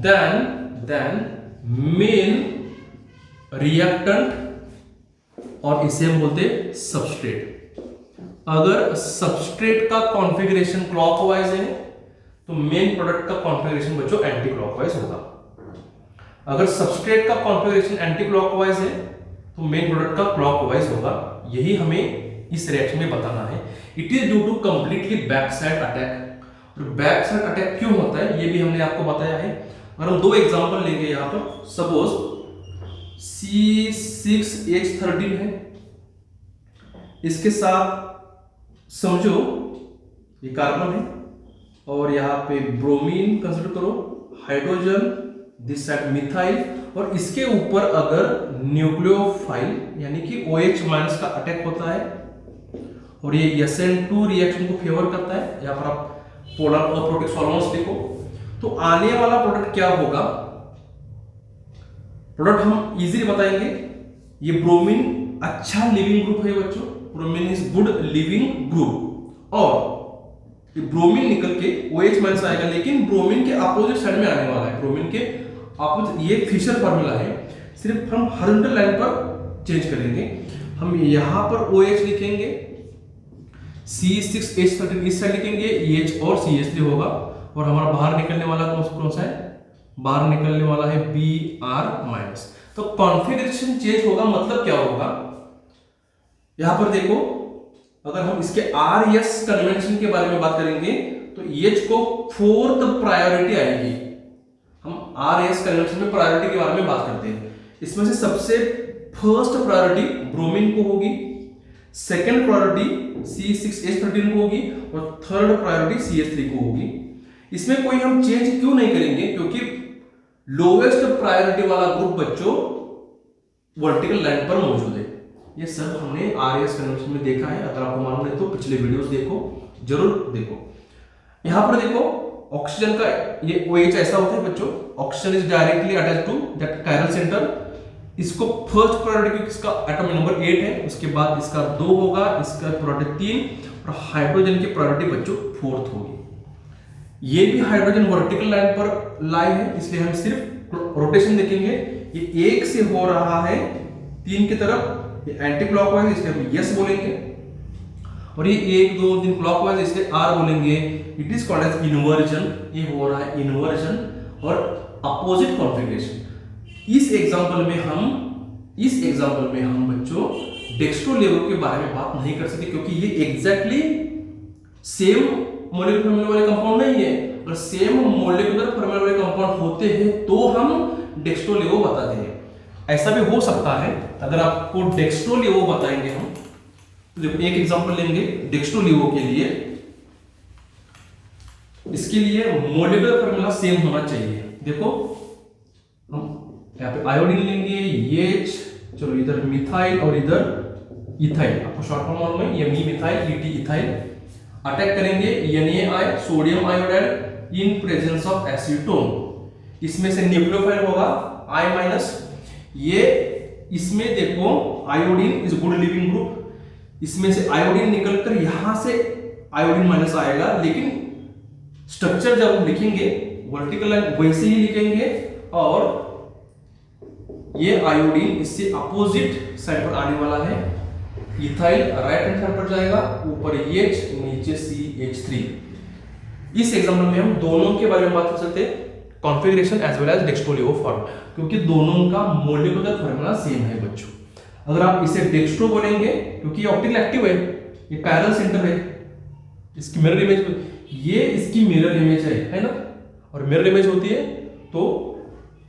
than main reactant, और इसे हम बोलते हैं सबस्ट्रेट। अगर सबस्ट्रेट का कॉन्फ़िगरेशन क्लॉकवाइज है तो मेन प्रोडक्ट का कॉन्फ़िगरेशन बच्चों एंटी क्लॉकवाइज होगा। अगर सबस्ट्रेट का कॉन्फ़िगरेशन एंटी क्लॉकवाइज है तो मेन प्रोडक्ट का क्लॉकवाइज होगा। यही हमें इस रिएक्शन में बताना है। It is due to completely back side attack. और बैक साइड अटैक क्यों होता है ये भी हमने आपको बताया है। अगर हम 2 एग्जांपल लेंगे यहां पर, सपोज C6H13 है, इसके साथ समझो ये कार्बन है, और यहाँ पे ब्रोमीन कंसीडर करो, हाइड्रोजन, दिस साइड मिथाइल, और इसके ऊपर अगर न्यूक्लियोफाइल यानी कि OH माइनस का अटैक होता है और ये SN2 रिएक्शन को फेवर करता है, यहाँ पर आप पोलर अप्रोटिक सॉल्वेंट्स लिखो, तो आने वाला प्रोडक्ट क्या होगा, प्रोडक्ट हम इजीली बताएंगे। ये ब्रोमीन अच्छा लिविंग ग्रुप है बच्चों, bromine is good leaving group, और ये ब्रोमीन निकल के OH माइनस आएगा, लेकिन ब्रोमीन के अपोजिट साइड में आने वाला है। ब्रोमीन के अपोजिट, ये फिशर फार्मूला है, सिर्फ हम हॉरिजॉन्टल लाइन पर चेंज करेंगे। हम यहां पर OH लिखेंगे, C6H13 इस साइड लिखेंगे, EH और CH3 होगा, और हमारा बाहर निकलने वाला कौन सा है, बाहर निकलने वाला है Br माइनस। तो कॉन्फ़िगरेशन चेंज होगा, मतलब क्या होगा, यहां पर देखो, अगर हम इसके RS कन्वेंशन के बारे में बात करेंगे तो EH को 4th प्रायोरिटी आएगी। हम RS कन्वेंशन में प्रायोरिटी के बारे में बात करते हैं, इसमें से सबसे फर्स्ट प्रायोरिटी ब्रोमीन को होगी, सेकेंड प्रायोरिटी C6H13 को होगी और थर्ड प्रायोरिटी CH3 को होगी। इसमें कोई हम चेंज क्यों नहीं करेंगे, क्योंकि लोवेस्ट प्रायोरिटी वाला ग्रुप बच्चों वर्टिकल लाइन पर मौजूद है। ये सब हमने आरएस कन्वेंशन में देखा है, अगर आपको मालूम नहीं तो पिछले वीडियोस देखो, जरूर देखो। यहां पर देखो ऑक्सीजन का ये OH ऐसा होता है बच्चों, oxygen is directly attached to that chiral centre. इसको फर्स्ट प्रायोरिटी क्योंकि इसका एटॉमिक नंबर 8 है, उसके बाद इसका 2 होगा, इसका प्रायोरिटी 3 और हाइड्रोजन की प्रायोरिटी बच्चों 4th होगी। ये भी हाइड्रोजन वर्टिकल लाइन पर लाई है, इसलिए हम सिर्फ रोटेशन देखेंगे। ये 1 से हो रहा है 3 की तरफ, ये एंटी क्लॉकवाइज, इसलिए हम यस बोलेंगे। और ये 1 2 3 क्लॉकवाइज, इसलिए आर बोलेंगे। It is called as inversion, ये हो रहा है इन्वर्जन और अपोजिट कॉन्फ़िगरेशन। इस एग्जांपल में हम बच्चों डेक्स्ट्रो लेवो के बारे में बात नहीं कर सकते, क्योंकि ये एग्जैक्टली सेम मॉलिक्यूलर फॉर्मूला वाले कंपाउंड नहीं है। अगर सेम मॉलिक्यूलर फॉर्मूला वाले कंपाउंड होते हैं तो हम डेक्स्ट्रो लेवो बताते हैं। ऐसा भी हो सकता है, अगर आपको डेक्स्ट्रो लेवो बताएंगे हम, तो देखो एक एग्जांपल लेंगे डेक्स्ट्रो लेवो के लिए। इसके लिए मॉलिक्यूलर फॉर्मूला सेम होना चाहिए। देखो हम यहाँ पे आयोडीन लेंगे, ये चलो इधर मिथाइल और इधर इथाइल, आपको शॉर्ट फॉर्म मालूम है, ये मिथाइल ET इथाइल। अटैक करेंगे Na sodium iodide in presence of acetone. इसमें से न्यूक्लियोफाइल होगा I-। ये इसमें देखो iodine is good leaving group, इसमें से आयोडीन निकलकर यहां से आयोडीन माइनस आएगा, लेकिन स्ट्रक्चर जब हम लिखेंगे वर्टिकल लाइन वैसे ही लिखेंगे और ये आयोडीन इससे अपोजिट साइड पर आने वाला है। इथाइल राइट हैंड साइड पर जाएगा, ऊपर H नीचे CH3। इस एग्जांपल में हम दोनों के बारे में बात कर सकते हैं, configuration as well as dextro levo form, क्योंकि दोनों का मॉलिक्यूलर फॉर्मूला सेम है बच्चों। अगर आप इसे डेक्स्ट्रो बोलेंगे क्योंकि ये ऑप्टिकल एक्टिव है, ये कायरल सेंटर है, इसकी मिरर इमेज, ये इसकी मिरर इमेज है ना, और मिरर इमेज होती है तो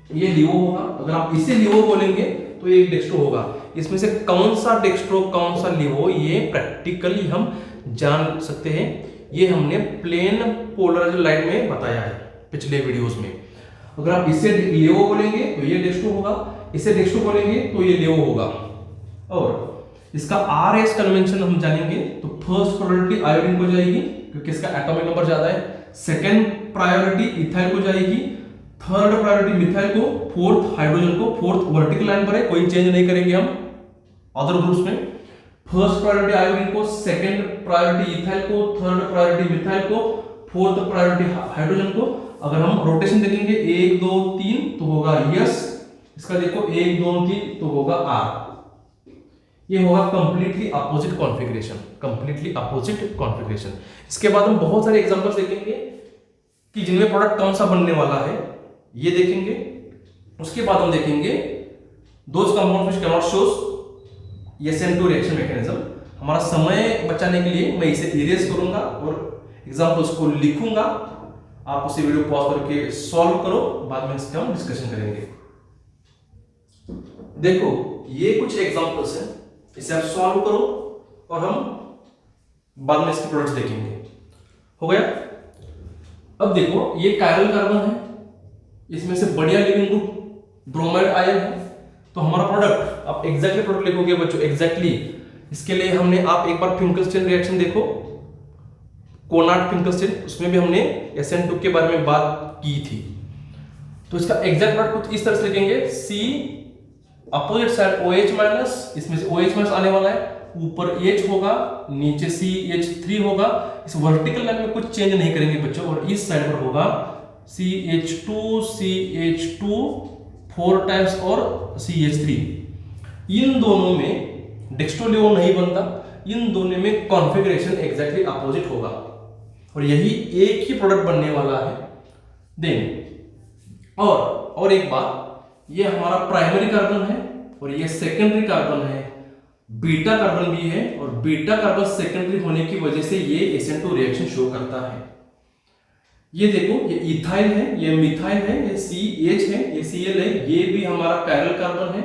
ये लिवो होगा। अगर आप इसे लिवो बोलेंगे तो ये डेक्स्ट्रो होगा। इसमें से कौन सा डेक्स्ट्रो कौन सा लिवो, ये प्रैक्टिकली हम जान सकते हैं। ये हमने प्लेन पोलर लाइन में बताया है पिछले वीडियोस में। अगर आप इसे लिवो बोलेंगे तो ये डेक्स्ट्रो होगा, इसे डेक्स्ट्रो बोलेंगे तो ये लिवो होगा। और इसका RS कन्वेंशन हम जानेंगे तो फर्स्ट प्रायोरिटी आयोडीन को जाएगी क्योंकि इसका एटॉमिक नंबर ज्यादा है, सेकंड प्रायोरिटी इथाइल को जाएगी, थर्ड प्रायोरिटी मिथाइल को, फोर्थ हाइड्रोजन को, फोर्थ वर्टिकल लाइन पर है, कोई चेंज नहीं करेंगे हम अदर ग्रुप्स में। फर्स्ट प्रायोरिटी आयोडीन को, सेकंड प्रायोरिटी इथाइल को, थर्ड प्रायोरिटी मिथाइल को, फोर्थ प्रायोरिटी हाइड्रोजन को। अगर हम रोटेशन देखेंगे 1 2 3 तो होगा यस, इसका देखो 1 2 3 तो होगा आर। ये होगा completely opposite configuration, completely opposite configuration. इसके बाद हम बहुत सारे एग्जांपल्स देखेंगे कि जिनमें प्रोडक्ट कौन सा बनने वाला है, ये देखेंगे। उसके बाद हम देखेंगे those compounds which can not shows SN2 reaction mechanism. हमारा समय बचाने के लिए मैं इसे इरेज करूंगा और एग्जांपल्स को लिखूंगा, आप उसे वीडियो पॉज करके सॉल्व करो, बाद में इसका हम डिस्कशन करेंगे। देखो ये कुछ एग्जांपल्स हैं, इसे आप सॉल्व करो और हम बाद में इसके प्रोडक्ट्स देखेंगे। हो गया? अब देखो ये कायरल कार्बन है, इसमें से बढ़िया लिविंग ग्रुप ब्रोमाइड आयन है, तो हमारा प्रोडक्ट आप एग्जैक्टली प्रोडक्ट लिखोगे बच्चों एग्जैक्टली। इसके लिए हमने आप एक बार फिंकलस्टीन रिएक्शन देखो, कोनार्ड फिंकलस्टीन, उसमें भी हमने SN2 के बारे में बात की थी। तो इसका एग्जैक्ट प्रोडक्ट कुछ इस तरह से लिखेंगे, C opposite side OH minus, इसमें से OH माइनस आने वाला है, ऊपर H होगा, नीचे CH3 होगा। इस वर्टिकल लाइन में कुछ चेंज नहीं करेंगे बच्चों, और इस साइड पर होगा CH2 4 टाइम्स और CH3। इन दोनों में डेक्स्ट्रो लेवो नहीं बनता, इन दोनों में कॉन्फ़िगरेशन एग्जैक्टली अपोजिट होगा और यही एक ही प्रोडक्ट बनने वाला है। देन और एक बात, ये हमारा प्राइमरी कार्बन है और ये सेकेंडरी कार्बन है, बीटा कार्बन भी है, और बीटा कार्बन सेकेंडरी होने की वजह से ये SN2 रिएक्शन शो करता है। ये देखो ये इथाइल है, ये मिथाइल है, ये CH है, ये Cl है, ये भी हमारा कायरल कार्बन है,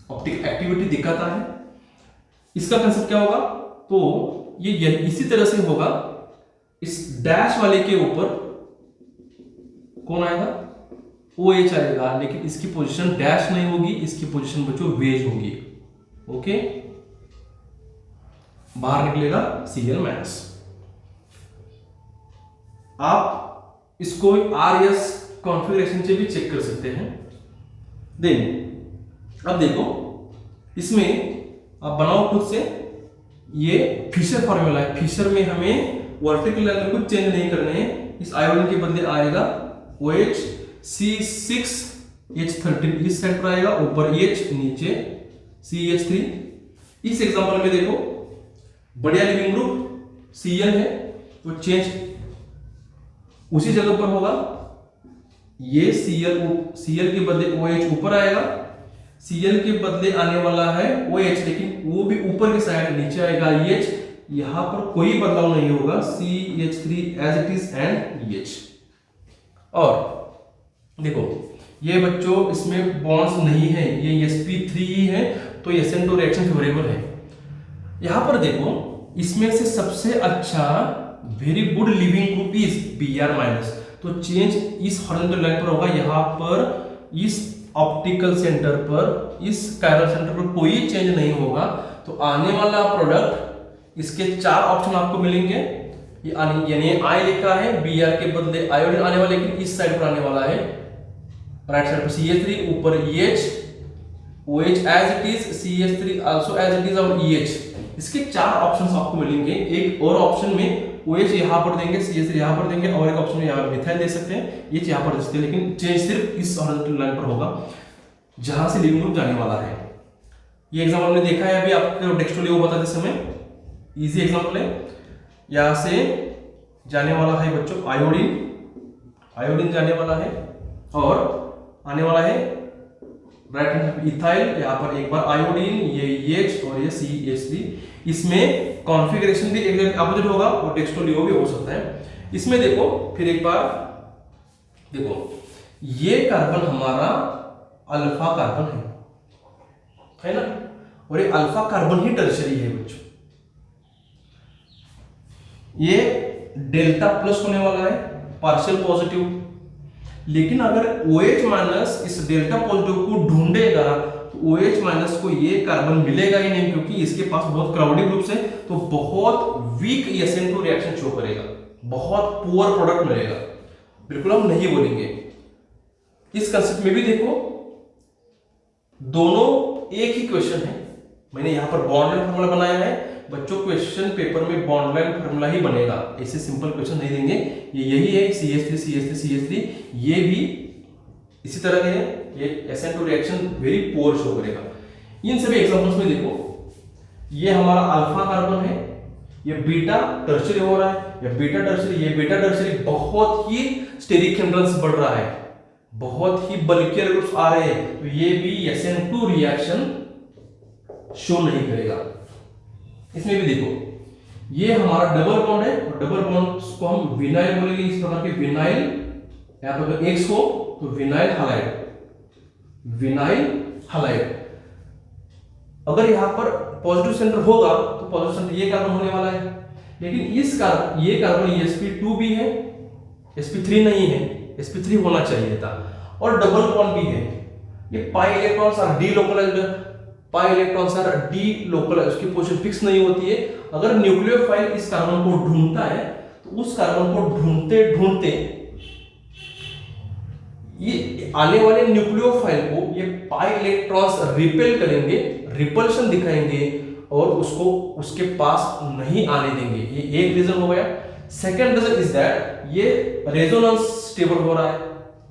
ऑप्टिक एक्टिविटी दिखाता है। इसका कंसेप्ट क्या होगा, तो ये इसी तरह से होगा, इस डैश वाले के ऊपर कौन आएगा, OH आएगा, लेकिन इसकी पोजीशन डैश नहीं होगी, इसकी पोजीशन बच्चों वेज होगी। ओके, बाहर निकलेगा Cl-। आप इसको RS कॉन्फ़िगरेशन से भी चेक कर सकते हैं। देन अब देखो, इसमें आप बनाओ खुद से, ये फिशर फॉर्मूला है। फिशर में हमें वर्टिकल लाइन में कुछ चेंज नहीं करने हैं। इस आयोडीन के बदले आएगा OH C6H13 इस साइड पर आएगा, ऊपर H, नीचे CH3। इस एग्जांपल में देखो बढ़िया लिविंग ग्रुप Cl है, तो चेंज उसी जगह पर होगा। ये Cl के बदले OH ऊपर आएगा, Cl के बदले आने वाला है OH, लेकिन वो भी ऊपर की साइड, नीचे आएगा EH। यहां पर कोई बदलाव नहीं होगा, CH3 as it is and EH। और देखो ये बच्चों इसमें बॉन्ड्स नहीं है, ये sp3 ही है, तो SN2 रिएक्शन फेवरेबल है। यहां पर देखो इसमें से सबसे अच्छा very good leaving group is Br-, तो चेंज इस हॉरिजॉन्टल लाइन पर होगा। यहां पर इस ऑप्टिकल सेंटर पर, इस कायरल सेंटर पर कोई चेंज नहीं होगा। तो आने वाला प्रोडक्ट, इसके 4 ऑप्शन आपको मिलेंगे। यानी I लिखा है, Br के बदले आयोडीन आने वाला, लेकिन इस साइड पर आने वाला है, राइट साइड पर CH3, ऊपर EH, OH as it is, CH3 also as it is और EH। इसके 4 ऑप्शंस आपको मिलेंगे। एक और ऑप्शन में OH यहां पर देंगे, CH3 यहां पर देंगे, और एक ऑप्शन में यहां मिथाइल दे सकते हैं, ये यहां पर दे सकते हैं, लेकिन चेंज सिर्फ इस हॉरिजॉन्टल लाइन पर होगा जहां से लिविंग ग्रुप जाने वाला है। ये एग्जांपल हमने देखा है अभी आपको टेक्सटुअली वो बताते समय, इजी एग्जांपल है। यहां से जाने वाला है बच्चों आयोडीन जाने वाला है, और आने वाला है राइट हैंड इथाइल, यहां पर एक बार आयोडीन, ये EH और ये CH3। इसमें कॉन्फ़िगरेशन भी एग्जैक्ट अपोजिट होगा और टेक्सटुअली वो भी हो सकता है। इसमें देखो फिर एक बार देखो, ये कार्बन हमारा अल्फा कार्बन है ना, और ये अल्फा कार्बन ही टर्शियरी है बच्चों। ये डेल्टा प्लस होने वाला है, पार्शियल पॉजिटिव, लेकिन अगर OH- इस डेल्टा पॉजिटिव को ढूंढेगा तो OH- को ये कार्बन मिलेगा ही नहीं, क्योंकि इसके पास बहुत क्राउडी ग्रुप्स है, तो बहुत वीक SN2 रिएक्शन शो करेगा, बहुत पुअर प्रोडक्ट मिलेगा, बिल्कुल हम नहीं बोलेंगे। इस कंसेप्ट में भी देखो दोनों एक ही क्वेश्चन है। मैंने यहां पर बॉन्ड लाइन फार्मूला बनाया है बच्चों, क्वेश्चन पेपर में बॉन्ड लाइन फार्मूला ही बनेगा, ऐसे सिंपल क्वेश्चन नहीं देंगे। ये यही है CH3 ये भी इसी तरह के हैं। ये SN2 reaction very poor show करेगा। इन सभी एग्जांपल्स में देखो, ये हमारा अल्फा कार्बन है, ये बीटा टर्शियरी हो रहा है, ये बीटा टर्शियरी बहुत ही स्टेरिक हिंड्रेंस बढ़ रहा है, बहुत ही बल्कियर ग्रुप्स आ रहे हैं, तो ये भी SN2 रिएक्शन शो नहीं करेगा। इसमें भी देखो ये हमारा डबल बॉन्ड है, और डबल बॉन्ड को हम विनाइल बोलेंगे, इस प्रकार के विनाइल, यहां पर अगर X हो तो विनाइल हालाइड। अगर यहां पर पॉजिटिव सेंटर होगा तो पॉजिटिव सेंटर ये कार्बन होने वाला है, लेकिन ये कार्बन sp2 भी है, sp3 नहीं है, sp3 होना चाहिए था, और डबल बॉन्ड भी है। ये पाई इलेक्ट्रॉन्स आर डीलोकलाइज्ड, उसकी पोजीशन फिक्स नहीं होती है। अगर न्यूक्लियोफाइल इस कार्बन को ढूंढता है तो उस कार्बन को ढूंढते ये आने वाले न्यूक्लियोफाइल को ये पाई इलेक्ट्रॉन्स रिपेल करेंगे, रिपल्शन दिखाएंगे, और उसको उसके पास नहीं आने देंगे। ये एक रीजन हो गया। सेकेंड रीजन इज दैट ये रेजोनेंस स्टेबल हो रहा है,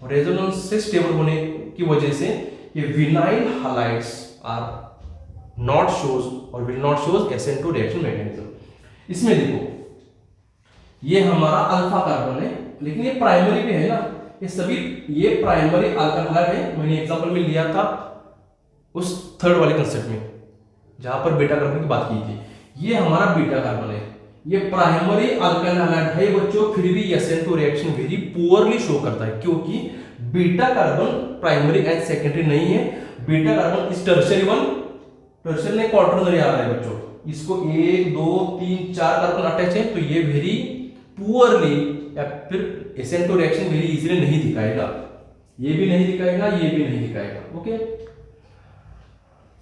रेजोनेंस से स्टेबल होने की वजह से ये विनाइल हालाइड्स आर नॉट शोज और will not shows SN2 reaction mechanism. इसमें देखो ये हमारा अल्फा कार्बन है, लेकिन ये प्राइमरी भी है ना, ये सभी ये प्राइमरी अल्कोहल है। मैंने एग्जांपल में लिया था उस थर्ड वाले कंसेप्ट में जहां पर बीटा कार्बन की बात की थी। ये हमारा बीटा कार्बन है, ये प्राइमरी अल्काइल हैलाइड है बच्चों, फिर भी SN2 reaction very poorly show करता है, क्योंकि beta carbon primary and secondary नहीं है। Beta carbon is tertiary one, tertiary नहीं क्वार्टरनरी आ रहा है बच्चों, इसको 1 2 3 4 कार्बन अटैच है, तो ये वेरी पुअरली या फिर SN2 रिएक्शन वेरी इजीली नहीं दिखाएगा, ये भी नहीं दिखाएगा, ये भी नहीं दिखाएगा। ओके,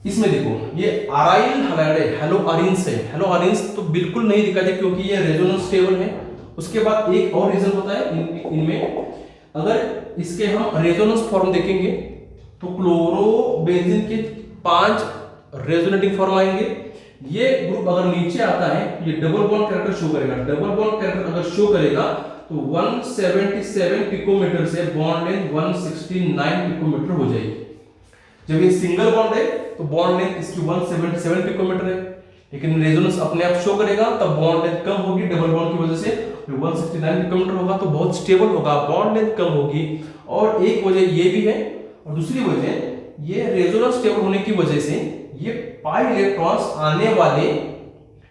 इसमें देखो ये अराइल हैलाइड हेलो अरिन्स है, हेलो अरिन्स तो बिल्कुल नहीं दिखाते क्योंकि ये रेजोनेंस स्टेबल है। उसके बाद एक और रीजन होता है इनमें, अगर इसके हम रेजोनेंस फॉर्म देखेंगे तो क्लोरोबेंजीन के 5 रेजोनेटिंग फॉर्म आएंगे। ये ग्रुप अगर नीचे आता है ये डबल बॉन्ड कैरेक्टर शो करेगा, डबल बॉन्ड कैरेक्टर अगर शो करेगा तो 177 पिकोमीटर से बॉन्ड लेंथ 169 पिकोमीटर हो जाएगी। जब ये सिंगल बॉन्ड है तो बॉन्ड लेंथ इसकी 177 पिकोमीटर है, लेकिन रेजोनेंस अपने आप शो करेगा तब बॉन्ड लेंथ कम होगी डबल बॉन्ड की वजह से, 169 पिकोमीटर होगा तो बहुत स्टेबल होगा, बॉन्ड लेंथ कम होगी। और एक वजह ये भी है, और दूसरी वजह ये रेजोनेंस स्टेबल होने की वजह से ये पाई इलेक्ट्रॉन्स आने वाले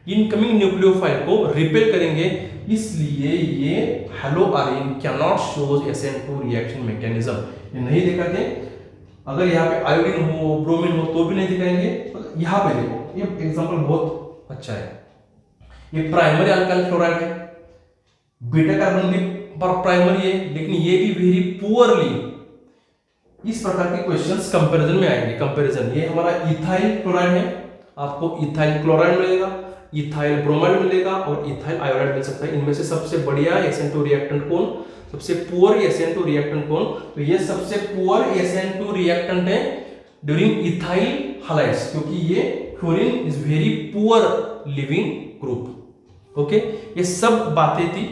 इनकमिंग न्यूक्लियोफाइल को रिपेल करेंगे, इसलिए ये hello Areen can not shows SN2 reaction mechanism, ये नहीं दिखाते। अगर यहाँ पे आयोडीन हो ब्रोमीन हो तो भी नहीं दिखाएंगे। यहाँ पे देखो ये एग्जांपल बहुत अच्छा है, ये प्राइमरी अल्काइल क्लोराइड है, बीटा कार्बन भी प्राइमरी है, लेकिन ये भी वेरी पुअरली इस प्रकार के क्वेश्चंस कंपैरिजन में आएंगे। कंपैरिजन ये हमारा इथाइल क्लोराइड है, आपको इथाइल क्लोराइड मिलेगा, इथाइल ब्रोमाइड मिलेगा और इथाइल आयोडाइड मिल सकता है। इनमें से सबसे बढ़िया SN2 रिएक्टेंट कौन, सबसे पुअर SN2 रिएक्टेंट कौन, तो ये सबसे पुअर SN2 रिएक्टेंट है ड्यूरिंग इथाइल हैलाइड्स, क्योंकि ये fluorine is very poor leaving group. Okay, ये सब बातें थी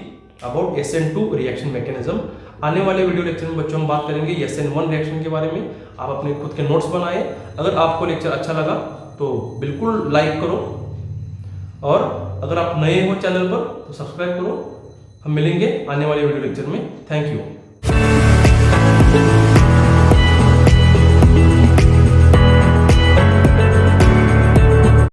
अबाउट SN2 रिएक्शन मैकेनिज्म। आने वाले वीडियो लेक्चर में बच्चों हम बात करेंगे SN1 रिएक्शन के बारे में। आप अपने खुद के नोट्स बनाएं। अगर आपको लेक्चर अच्छा लगा तो बिल्कुल लाइक करो, और अगर आप नए हो चैनल पर तो सब्सक्राइब करो। हम मिलेंगे आने वाले वीडियो लेक्चर में। Thank you.